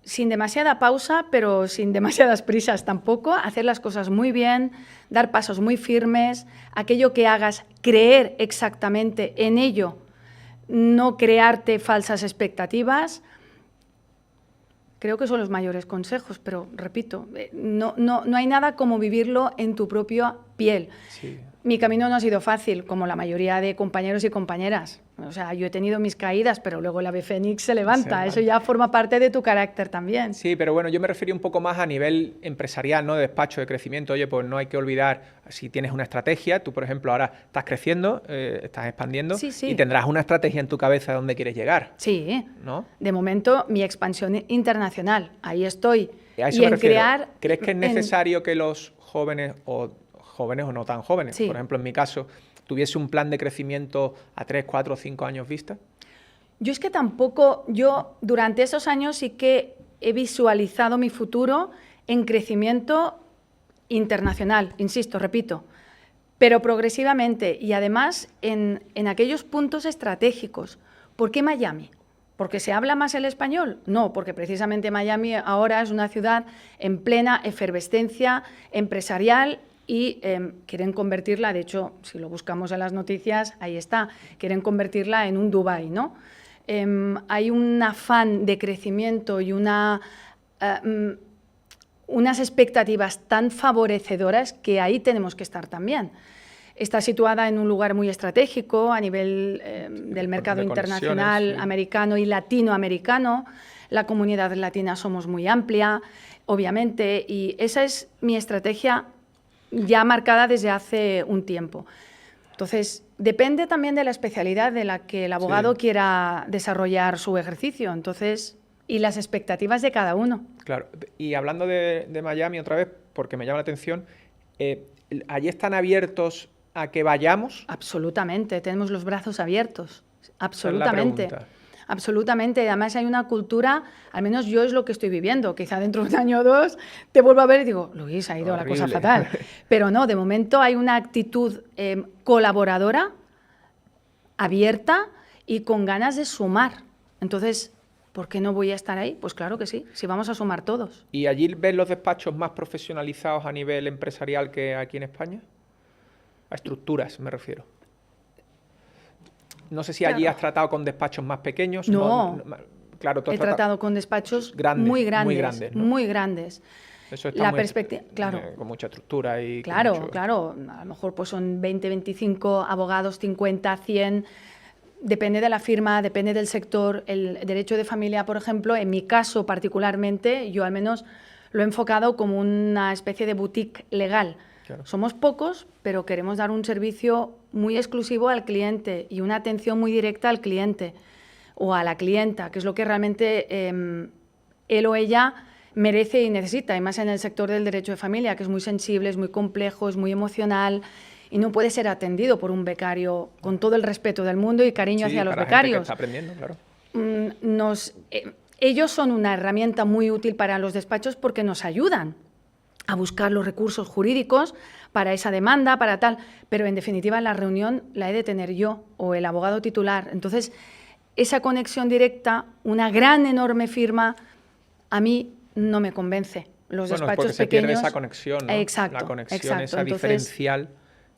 sin demasiada pausa, pero sin demasiadas prisas tampoco, hacer las cosas muy bien, dar pasos muy firmes, aquello que hagas, creer exactamente en ello, no crearte falsas expectativas. Creo que son los mayores consejos, pero repito, no hay nada como vivirlo en tu propia piel. Sí. Mi camino no ha sido fácil, como la mayoría de compañeros y compañeras. O sea, yo he tenido mis caídas, pero luego el ave fénix se levanta. Eso ya forma parte de tu carácter también. Sí, pero bueno, yo me refería un poco más a nivel empresarial, ¿no? De despacho, de crecimiento. Oye, pues no hay que olvidar, si tienes una estrategia, tú, por ejemplo, ahora estás creciendo, estás expandiendo, sí, sí, y tendrás una estrategia en tu cabeza de dónde quieres llegar. Sí, ¿no? De momento, mi expansión internacional, ahí estoy. Y a eso me refiero. ¿Crees que es necesario que los jóvenes o no tan jóvenes, sí, por ejemplo, en mi caso, tuviese un plan de crecimiento a 3, 4 o 5 años vista? Yo es que tampoco, yo durante esos años sí que he visualizado mi futuro en crecimiento internacional, insisto, repito, pero progresivamente y además en aquellos puntos estratégicos. ¿Por qué Miami? ¿Porque se habla más el español? No, porque precisamente Miami ahora es una ciudad en plena efervescencia empresarial y quieren convertirla, de hecho, si lo buscamos en las noticias, ahí está, quieren convertirla en un Dubái, ¿no? Hay un afán de crecimiento y unas expectativas tan favorecedoras que ahí tenemos que estar también. Está situada en un lugar muy estratégico a nivel del mercado internacional, sí, americano y latinoamericano. La comunidad latina somos muy amplia, obviamente, y esa es mi estrategia ya marcada desde hace un tiempo. Entonces, depende también de la especialidad de la que el abogado sí quiera desarrollar su ejercicio, entonces, y las expectativas de cada uno. Claro, y hablando de Miami otra vez, porque me llama la atención, ¿allí están abiertos a que vayamos? Absolutamente, tenemos los brazos abiertos, absolutamente. Absolutamente, además hay una cultura, al menos yo es lo que estoy viviendo, quizá dentro de un año o dos te vuelvo a ver y digo, Luis, ha ido la cosa fatal, pero no, de momento hay una actitud colaboradora, abierta y con ganas de sumar, entonces, ¿por qué no voy a estar ahí? Pues claro que sí, si vamos a sumar todos. ¿Y allí ves los despachos más profesionalizados a nivel empresarial que aquí en España? A estructuras me refiero. No sé si allí has tratado con despachos más pequeños. No, claro, he tratado con despachos grandes, muy grandes, muy grandes, ¿no? Muy grandes. Eso está claro. Con mucha estructura. Y claro, claro. A lo mejor pues son 20, 25 abogados, 50, 100. Depende de la firma, depende del sector. El derecho de familia, por ejemplo, en mi caso particularmente, yo al menos lo he enfocado como una especie de boutique legal. Claro. Somos pocos, pero queremos dar un servicio muy exclusivo al cliente y una atención muy directa al cliente o a la clienta, que es lo que realmente él o ella merece y necesita, y más en el sector del derecho de familia, que es muy sensible, es muy complejo, es muy emocional y no puede ser atendido por un becario con todo el respeto del mundo y cariño hacia los becarios. Gente que está aprendiendo, claro. Ellos son una herramienta muy útil para los despachos porque nos ayudan a buscar los recursos jurídicos para esa demanda, para tal, pero en definitiva la reunión la he de tener yo o el abogado titular. Entonces, esa conexión directa, una gran, enorme firma, a mí no me convence. Los despachos pequeños... se pierde esa conexión, ¿no? Exacto. La conexión, exacto. esa diferencial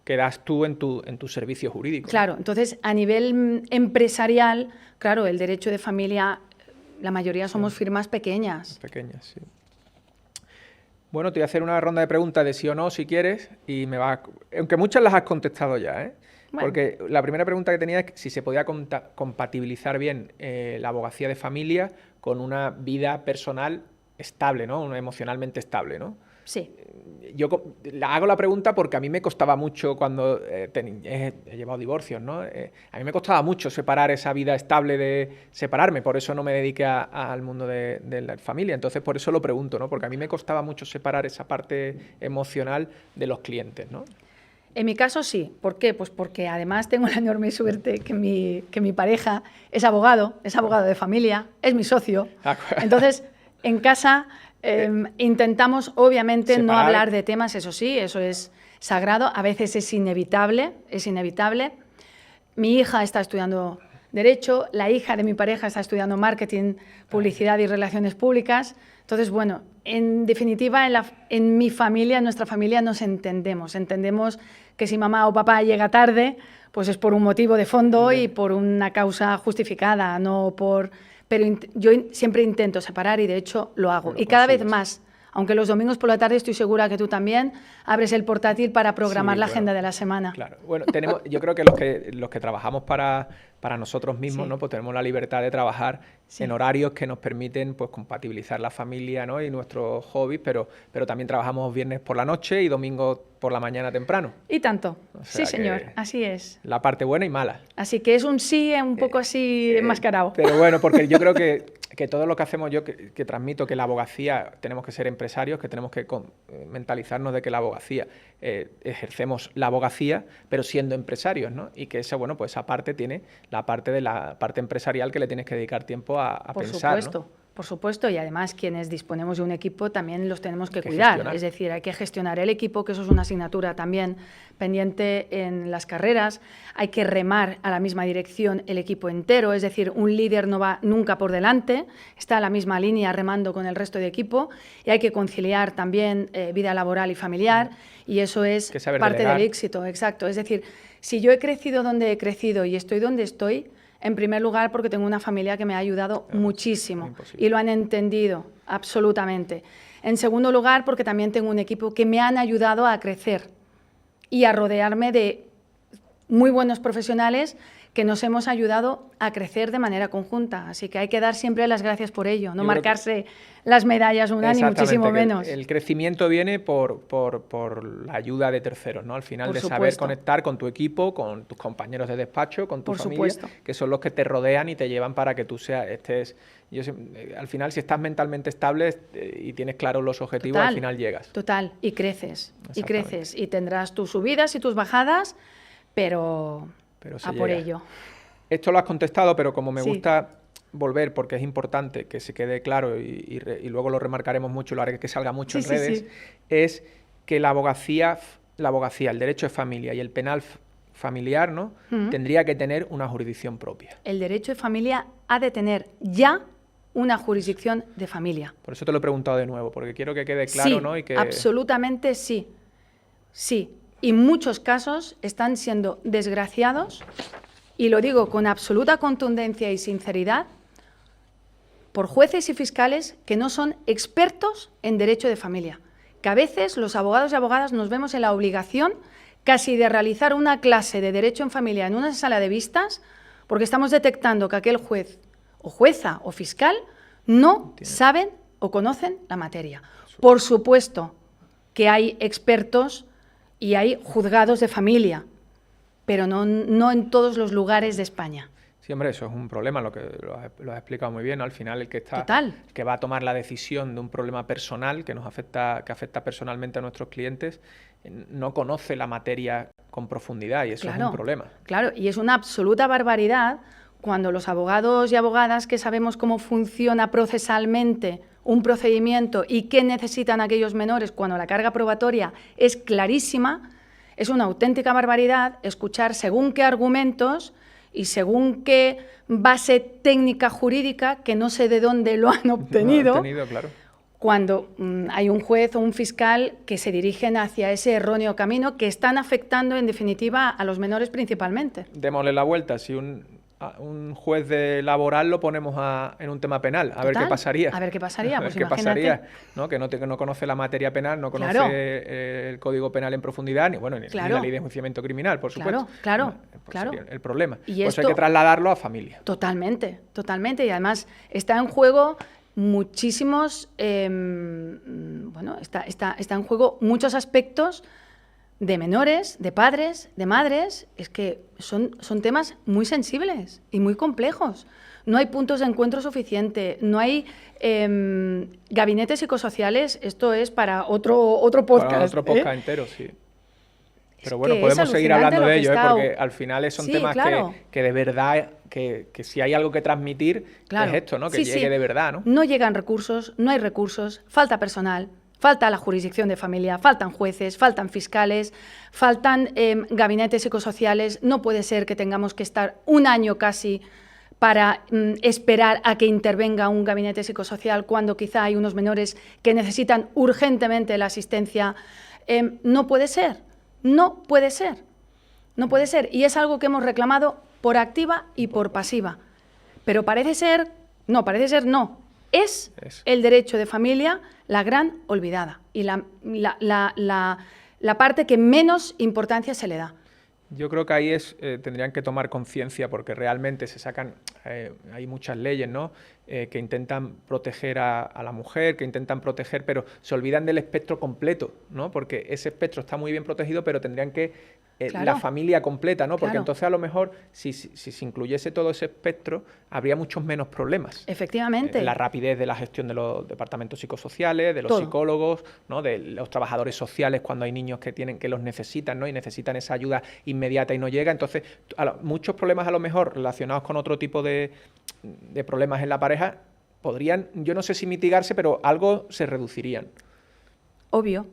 que das tú en tu servicio jurídico. Claro, entonces a nivel empresarial, claro, el derecho de familia, la mayoría somos firmas pequeñas. Pequeñas, sí. Bueno, te voy a hacer una ronda de preguntas de sí o no, si quieres, y aunque muchas las has contestado ya, ¿eh? Bueno. Porque la primera pregunta que tenía es si se podía compatibilizar bien la abogacía de familia con una vida personal estable, ¿no? Emocionalmente estable, ¿no? Sí. Yo hago la pregunta porque a mí me costaba mucho cuando he llevado divorcios, ¿no? A mí me costaba mucho separar esa vida estable de separarme, por eso no me dediqué al mundo de la familia. Entonces, por eso lo pregunto, ¿no? Porque a mí me costaba mucho separar esa parte emocional de los clientes, ¿no? En mi caso sí. ¿Por qué? Pues porque además tengo la enorme suerte que mi pareja es abogado de familia, es mi socio. Entonces, en casa intentamos, obviamente, no hablar de temas, eso sí, eso es sagrado. A veces es inevitable, es inevitable. Mi hija está estudiando Derecho, la hija de mi pareja está estudiando Marketing, Publicidad y Relaciones Públicas. Entonces, bueno, en definitiva, en mi familia, en nuestra familia, nos entendemos. Entendemos que si mamá o papá llega tarde, pues es por un motivo de fondo y por una causa justificada, no por... Pero yo siempre intento separar y, de hecho, lo hago. Y cada vez más, aunque los domingos por la tarde estoy segura que tú también abres el portátil para programar la agenda de la semana. Claro. Bueno, yo creo que los que trabajamos para nosotros mismos, ¿no? Pues tenemos la libertad de trabajar en horarios que nos permiten, pues, compatibilizar la familia, ¿no? Y nuestros hobbies, pero también trabajamos viernes por la noche y domingo por la mañana temprano. Y tanto. Sí, señor, así es. La parte buena y mala. Así que es un sí un poco así enmascarado. Pero bueno, porque yo creo que todo lo que hacemos, yo que transmito que la abogacía, tenemos que ser empresarios, que tenemos que mentalizarnos de que la abogacía, ejercemos la abogacía, pero siendo empresarios, ¿no? Y que esa, bueno, pues esa parte tiene la parte empresarial que le tienes que dedicar tiempo a pensar, ¿no? Por supuesto, y además quienes disponemos de un equipo también los tenemos que cuidar. Gestionar. Es decir, hay que gestionar el equipo, que eso es una asignatura también pendiente en las carreras. Hay que remar a la misma dirección el equipo entero, es decir, un líder no va nunca por delante, está a la misma línea remando con el resto de equipo, y hay que conciliar también vida laboral y familiar, y eso es parte del éxito, exacto. Es decir, si yo he crecido donde he crecido y estoy donde estoy, en primer lugar, porque tengo una familia que me ha ayudado muchísimo y lo han entendido absolutamente. En segundo lugar, porque también tengo un equipo que me han ayudado a crecer y a rodearme de muy buenos profesionales que nos hemos ayudado a crecer de manera conjunta. Así que hay que dar siempre las gracias por ello, no marcarse las medallas una ni muchísimo menos. El crecimiento viene por la ayuda de terceros, ¿no? Al final, de saber conectar con tu equipo, con tus compañeros de despacho, con tu familia, que son los que te rodean y te llevan para que tú estés... al final, si estás mentalmente estable y tienes claros los objetivos, al final llegas. Total, y creces, y tendrás tus subidas y tus bajadas, pero a por ello. Esto lo has contestado, pero como me gusta volver, porque es importante que se quede claro y luego lo remarcaremos mucho, lo haré que salga mucho en redes, es que la abogacía, el derecho de familia y el penal familiar, ¿no? Tendría que tener una jurisdicción propia. El derecho de familia ha de tener ya una jurisdicción de familia. Por eso te lo he preguntado de nuevo, porque quiero que quede claro, ¿no? Y que... absolutamente sí. Sí. Y muchos casos están siendo desgraciados, y lo digo con absoluta contundencia y sinceridad, por jueces y fiscales que no son expertos en derecho de familia. Que a veces los abogados y abogadas nos vemos en la obligación casi de realizar una clase de derecho en familia en una sala de vistas, porque estamos detectando que aquel juez o jueza o fiscal no saben o conocen la materia. Por supuesto que hay expertos y hay juzgados de familia, pero no en todos los lugares de España. Sí, hombre, eso es un problema, lo que lo has explicado muy bien, ¿no? Al final el que que va a tomar la decisión de un problema personal que afecta personalmente a nuestros clientes, no conoce la materia con profundidad, y eso es un problema. Claro, y es una absoluta barbaridad cuando los abogados y abogadas que sabemos cómo funciona procesalmente un procedimiento y qué necesitan aquellos menores cuando la carga probatoria es clarísima, es una auténtica barbaridad escuchar según qué argumentos y según qué base técnica jurídica, que no sé de dónde lo han obtenido, claro. Cuando hay un juez o un fiscal que se dirigen hacia ese erróneo camino que están afectando, en definitiva, a los menores principalmente. Démosle la vuelta. Si un juez de laboral lo ponemos en un tema penal, a ver qué pasaría. A ver qué pasaría, pues qué pasaría, ¿no? Que no conoce la materia penal, no conoce el Código Penal en profundidad, ni la ley de enjuiciamiento criminal, por supuesto. Claro. Sería el problema. Y pues hay que trasladarlo a familia. Totalmente. Y además está en juego muchísimos, bueno, está en juego muchos aspectos de menores, de padres, de madres. Es que son temas muy sensibles y muy complejos. No hay puntos de encuentro suficiente, no hay gabinetes psicosociales. Esto es para otro podcast. Para otro podcast entero, sí. Pero bueno, que podemos seguir hablando de ello, porque al final son sí, temas claro. que de verdad, que si hay algo que transmitir, claro. es esto, ¿no? Que sí, llegue de verdad, ¿no? No llegan recursos, no hay recursos, falta personal, falta la jurisdicción de familia, faltan jueces, faltan fiscales, faltan gabinetes psicosociales. No puede ser que tengamos que estar un año casi para esperar a que intervenga un gabinete psicosocial cuando quizá hay unos menores que necesitan urgentemente la asistencia. No puede ser, no puede ser, no puede ser. Y es algo que hemos reclamado por activa y por pasiva. Pero parece ser no. Es el derecho de familia la gran olvidada y la parte que menos importancia se le da. Yo creo que ahí tendrían que tomar conciencia, porque realmente se sacan, hay muchas leyes, ¿no? Que intentan proteger a la mujer, que intentan proteger, pero se olvidan del espectro completo, ¿no? Porque ese espectro está muy bien protegido, pero tendrían que claro. la familia completa, ¿no? Porque claro. entonces a lo mejor si se incluyese todo ese espectro, habría muchos menos problemas. Efectivamente. La rapidez de la gestión de los departamentos psicosociales, de los todo. Psicólogos, ¿no? De los trabajadores sociales cuando hay niños que los necesitan, ¿no? Y necesitan esa ayuda inmediata y no llega. Entonces, muchos problemas a lo mejor relacionados con otro tipo de problemas en la pareja podrían, yo no sé si mitigarse, pero algo se reducirían. Obvio.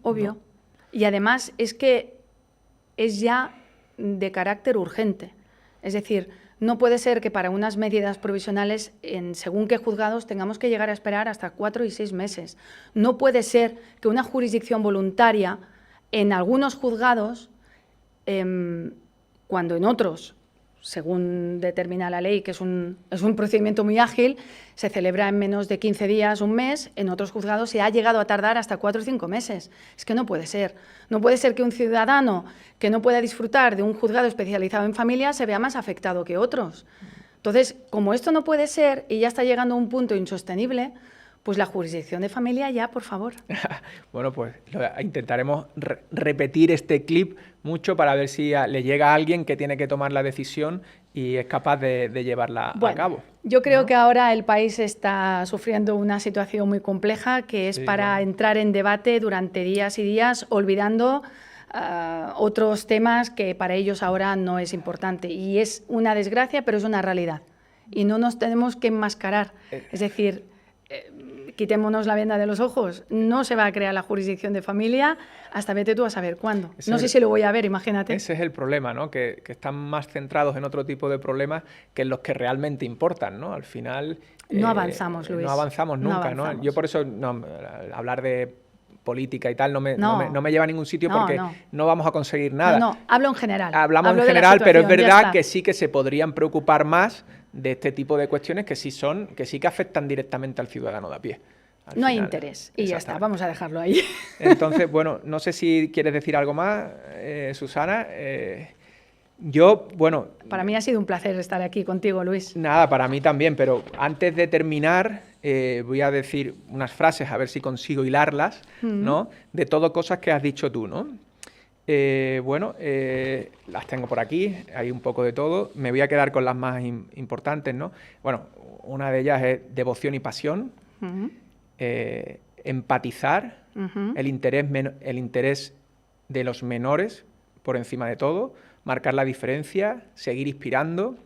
¿No? Y además es que es ya de carácter urgente. Es decir, no puede ser que para unas medidas provisionales en según qué juzgados tengamos que llegar a esperar hasta 4 y 6 meses. No puede ser que una jurisdicción voluntaria en algunos juzgados, cuando en otros, según determina la ley, que es un procedimiento muy ágil, se celebra en menos de 15 días, un mes. En otros juzgados se ha llegado a tardar hasta 4 o 5 meses. Es que no puede ser. No puede ser que un ciudadano que no pueda disfrutar de un juzgado especializado en familia se vea más afectado que otros. Entonces, como esto no puede ser y ya está llegando a un punto insostenible, pues la jurisdicción de familia ya, por favor. Bueno, pues intentaremos repetir este clip mucho para ver si le llega a alguien que tiene que tomar la decisión y es capaz de llevarla a cabo. Yo creo que ahora el país está sufriendo una situación muy compleja que es para entrar en debate durante días y días, olvidando otros temas que para ellos ahora no es importante. Y es una desgracia, pero es una realidad. Y no nos tenemos que enmascarar. Es decir, quitémonos la venda de los ojos. No se va a crear la jurisdicción de familia hasta vete tú a saber cuándo. No sé si lo voy a ver, imagínate. Ese es el problema, ¿no? Que están más centrados en otro tipo de problemas que en los que realmente importan, ¿no? Al final... No avanzamos, Luis. No avanzamos nunca, ¿no? Yo por eso hablar de política y tal no me lleva a ningún sitio porque no vamos a conseguir nada. No, hablo en general. Hablamos en general, pero es verdad que sí que se podrían preocupar más de este tipo de cuestiones que sí que afectan directamente al ciudadano de a pie. No hay interés y ya está, vamos a dejarlo ahí. Entonces, bueno, no sé si quieres decir algo más, Susana. Yo, bueno... Para mí ha sido un placer estar aquí contigo, Luis. Nada, para mí también, pero antes de terminar voy a decir unas frases, a ver si consigo hilarlas, ¿no? De todo cosas que has dicho tú, ¿no? Las tengo por aquí, hay un poco de todo. Me voy a quedar con las más importantes, ¿no? Bueno, una de ellas es devoción y pasión, empatizar, el interés de los menores por encima de todo, marcar la diferencia, seguir inspirando,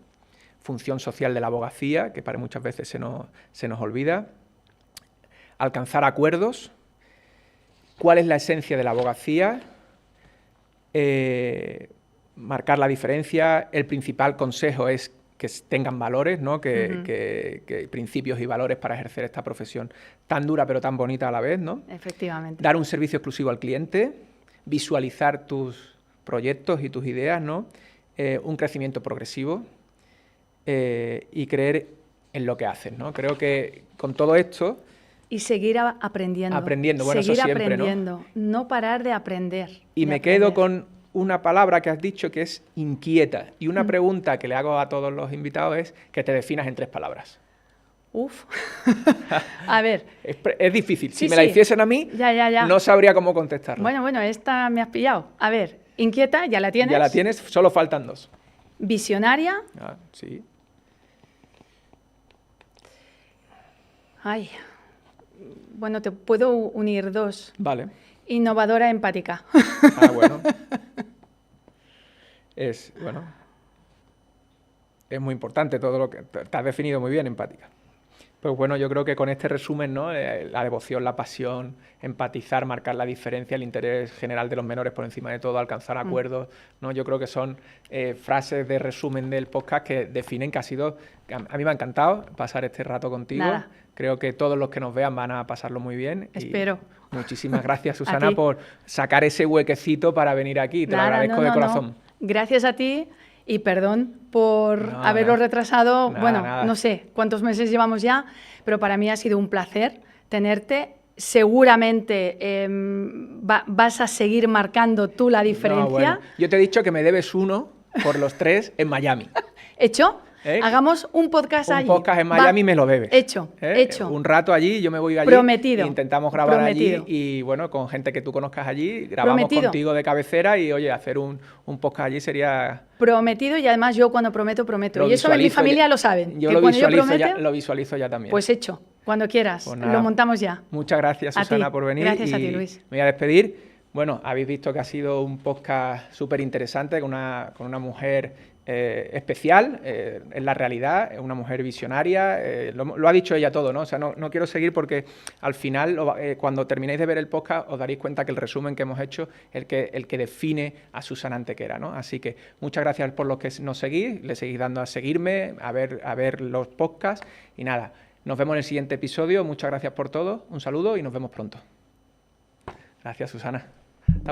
función social de la abogacía, que para muchas veces se nos olvida, alcanzar acuerdos, cuál es la esencia de la abogacía, marcar la diferencia. El principal consejo es que tengan valores, ¿no? Que principios y valores para ejercer esta profesión tan dura pero tan bonita a la vez, ¿no? Efectivamente. Dar un servicio exclusivo al cliente, visualizar tus proyectos y tus ideas, ¿no? Un crecimiento progresivo y creer en lo que haces, ¿no? Creo que con todo esto... Y seguir aprendiendo. Aprendiendo, bueno, seguir eso siempre, aprendiendo, ¿no? parar de aprender. Y me quedo con una palabra que has dicho que es inquieta. Y una pregunta que le hago a todos los invitados es que te definas en 3 palabras. Uf. A ver. Es difícil. Si Sí, me la sí. hiciesen a mí, Ya. no sabría cómo contestarla. Bueno, esta me has pillado. A ver, inquieta, ya la tienes. Ya la tienes, solo faltan 2. Visionaria. Ah, sí. Ay. Bueno, te puedo unir 2. Vale. Innovadora, empática. Ah, bueno. Bueno. Es muy importante todo lo que te has definido muy bien, empática. Pues bueno, yo creo que con este resumen, ¿no? La devoción, la pasión, empatizar, marcar la diferencia, el interés general de los menores por encima de todo, alcanzar acuerdos, ¿no? Yo creo que son frases de resumen del podcast que definen que ha sido... A mí me ha encantado pasar este rato contigo. Nada. Creo que todos los que nos vean van a pasarlo muy bien. Espero. Y muchísimas gracias, A Susana, ti. por sacar ese huequecito para venir aquí. Te lo Nada, agradezco de corazón. Gracias a ti y perdón por No, haberlo nada. retrasado. Nada, Bueno, nada. no sé cuántos meses llevamos ya, pero para mí ha sido un placer tenerte. Seguramente vas a seguir marcando tú la diferencia. No, bueno. Yo te he dicho que me debes uno por los 3 en Miami. ¿Hecho? ¿Eh? Hagamos un podcast allí. Un podcast en Miami me lo debes. Hecho, ¿Eh? hecho. Un rato allí, yo me voy allí. Prometido. Intentamos grabar Prometido. allí y bueno, con gente que tú conozcas allí, grabamos Prometido. contigo de cabecera y oye, hacer un podcast allí sería... Prometido, y además yo cuando prometo, prometo. Lo Y eso en mi visualizo familia ya. lo saben. Yo que lo cuando visualizo, promete, lo visualizo ya también. pues hecho, cuando quieras. Pues nada. Lo montamos ya. Muchas gracias, A Susana, ti. por venir. Gracias a y ti, Luis. Me voy a despedir. Bueno, habéis visto que ha sido un podcast súper interesante con una mujer especial en la realidad, una mujer visionaria. Lo ha dicho ella todo, ¿no? O sea, no quiero seguir porque al final, cuando terminéis de ver el podcast, os daréis cuenta que el resumen que hemos hecho es el que define a Susana Antequera, ¿no? Así que muchas gracias por los que nos seguís, le seguís dando a seguirme, a ver los podcasts y nada. Nos vemos en el siguiente episodio. Muchas gracias por todo. Un saludo y nos vemos pronto. Gracias, Susana.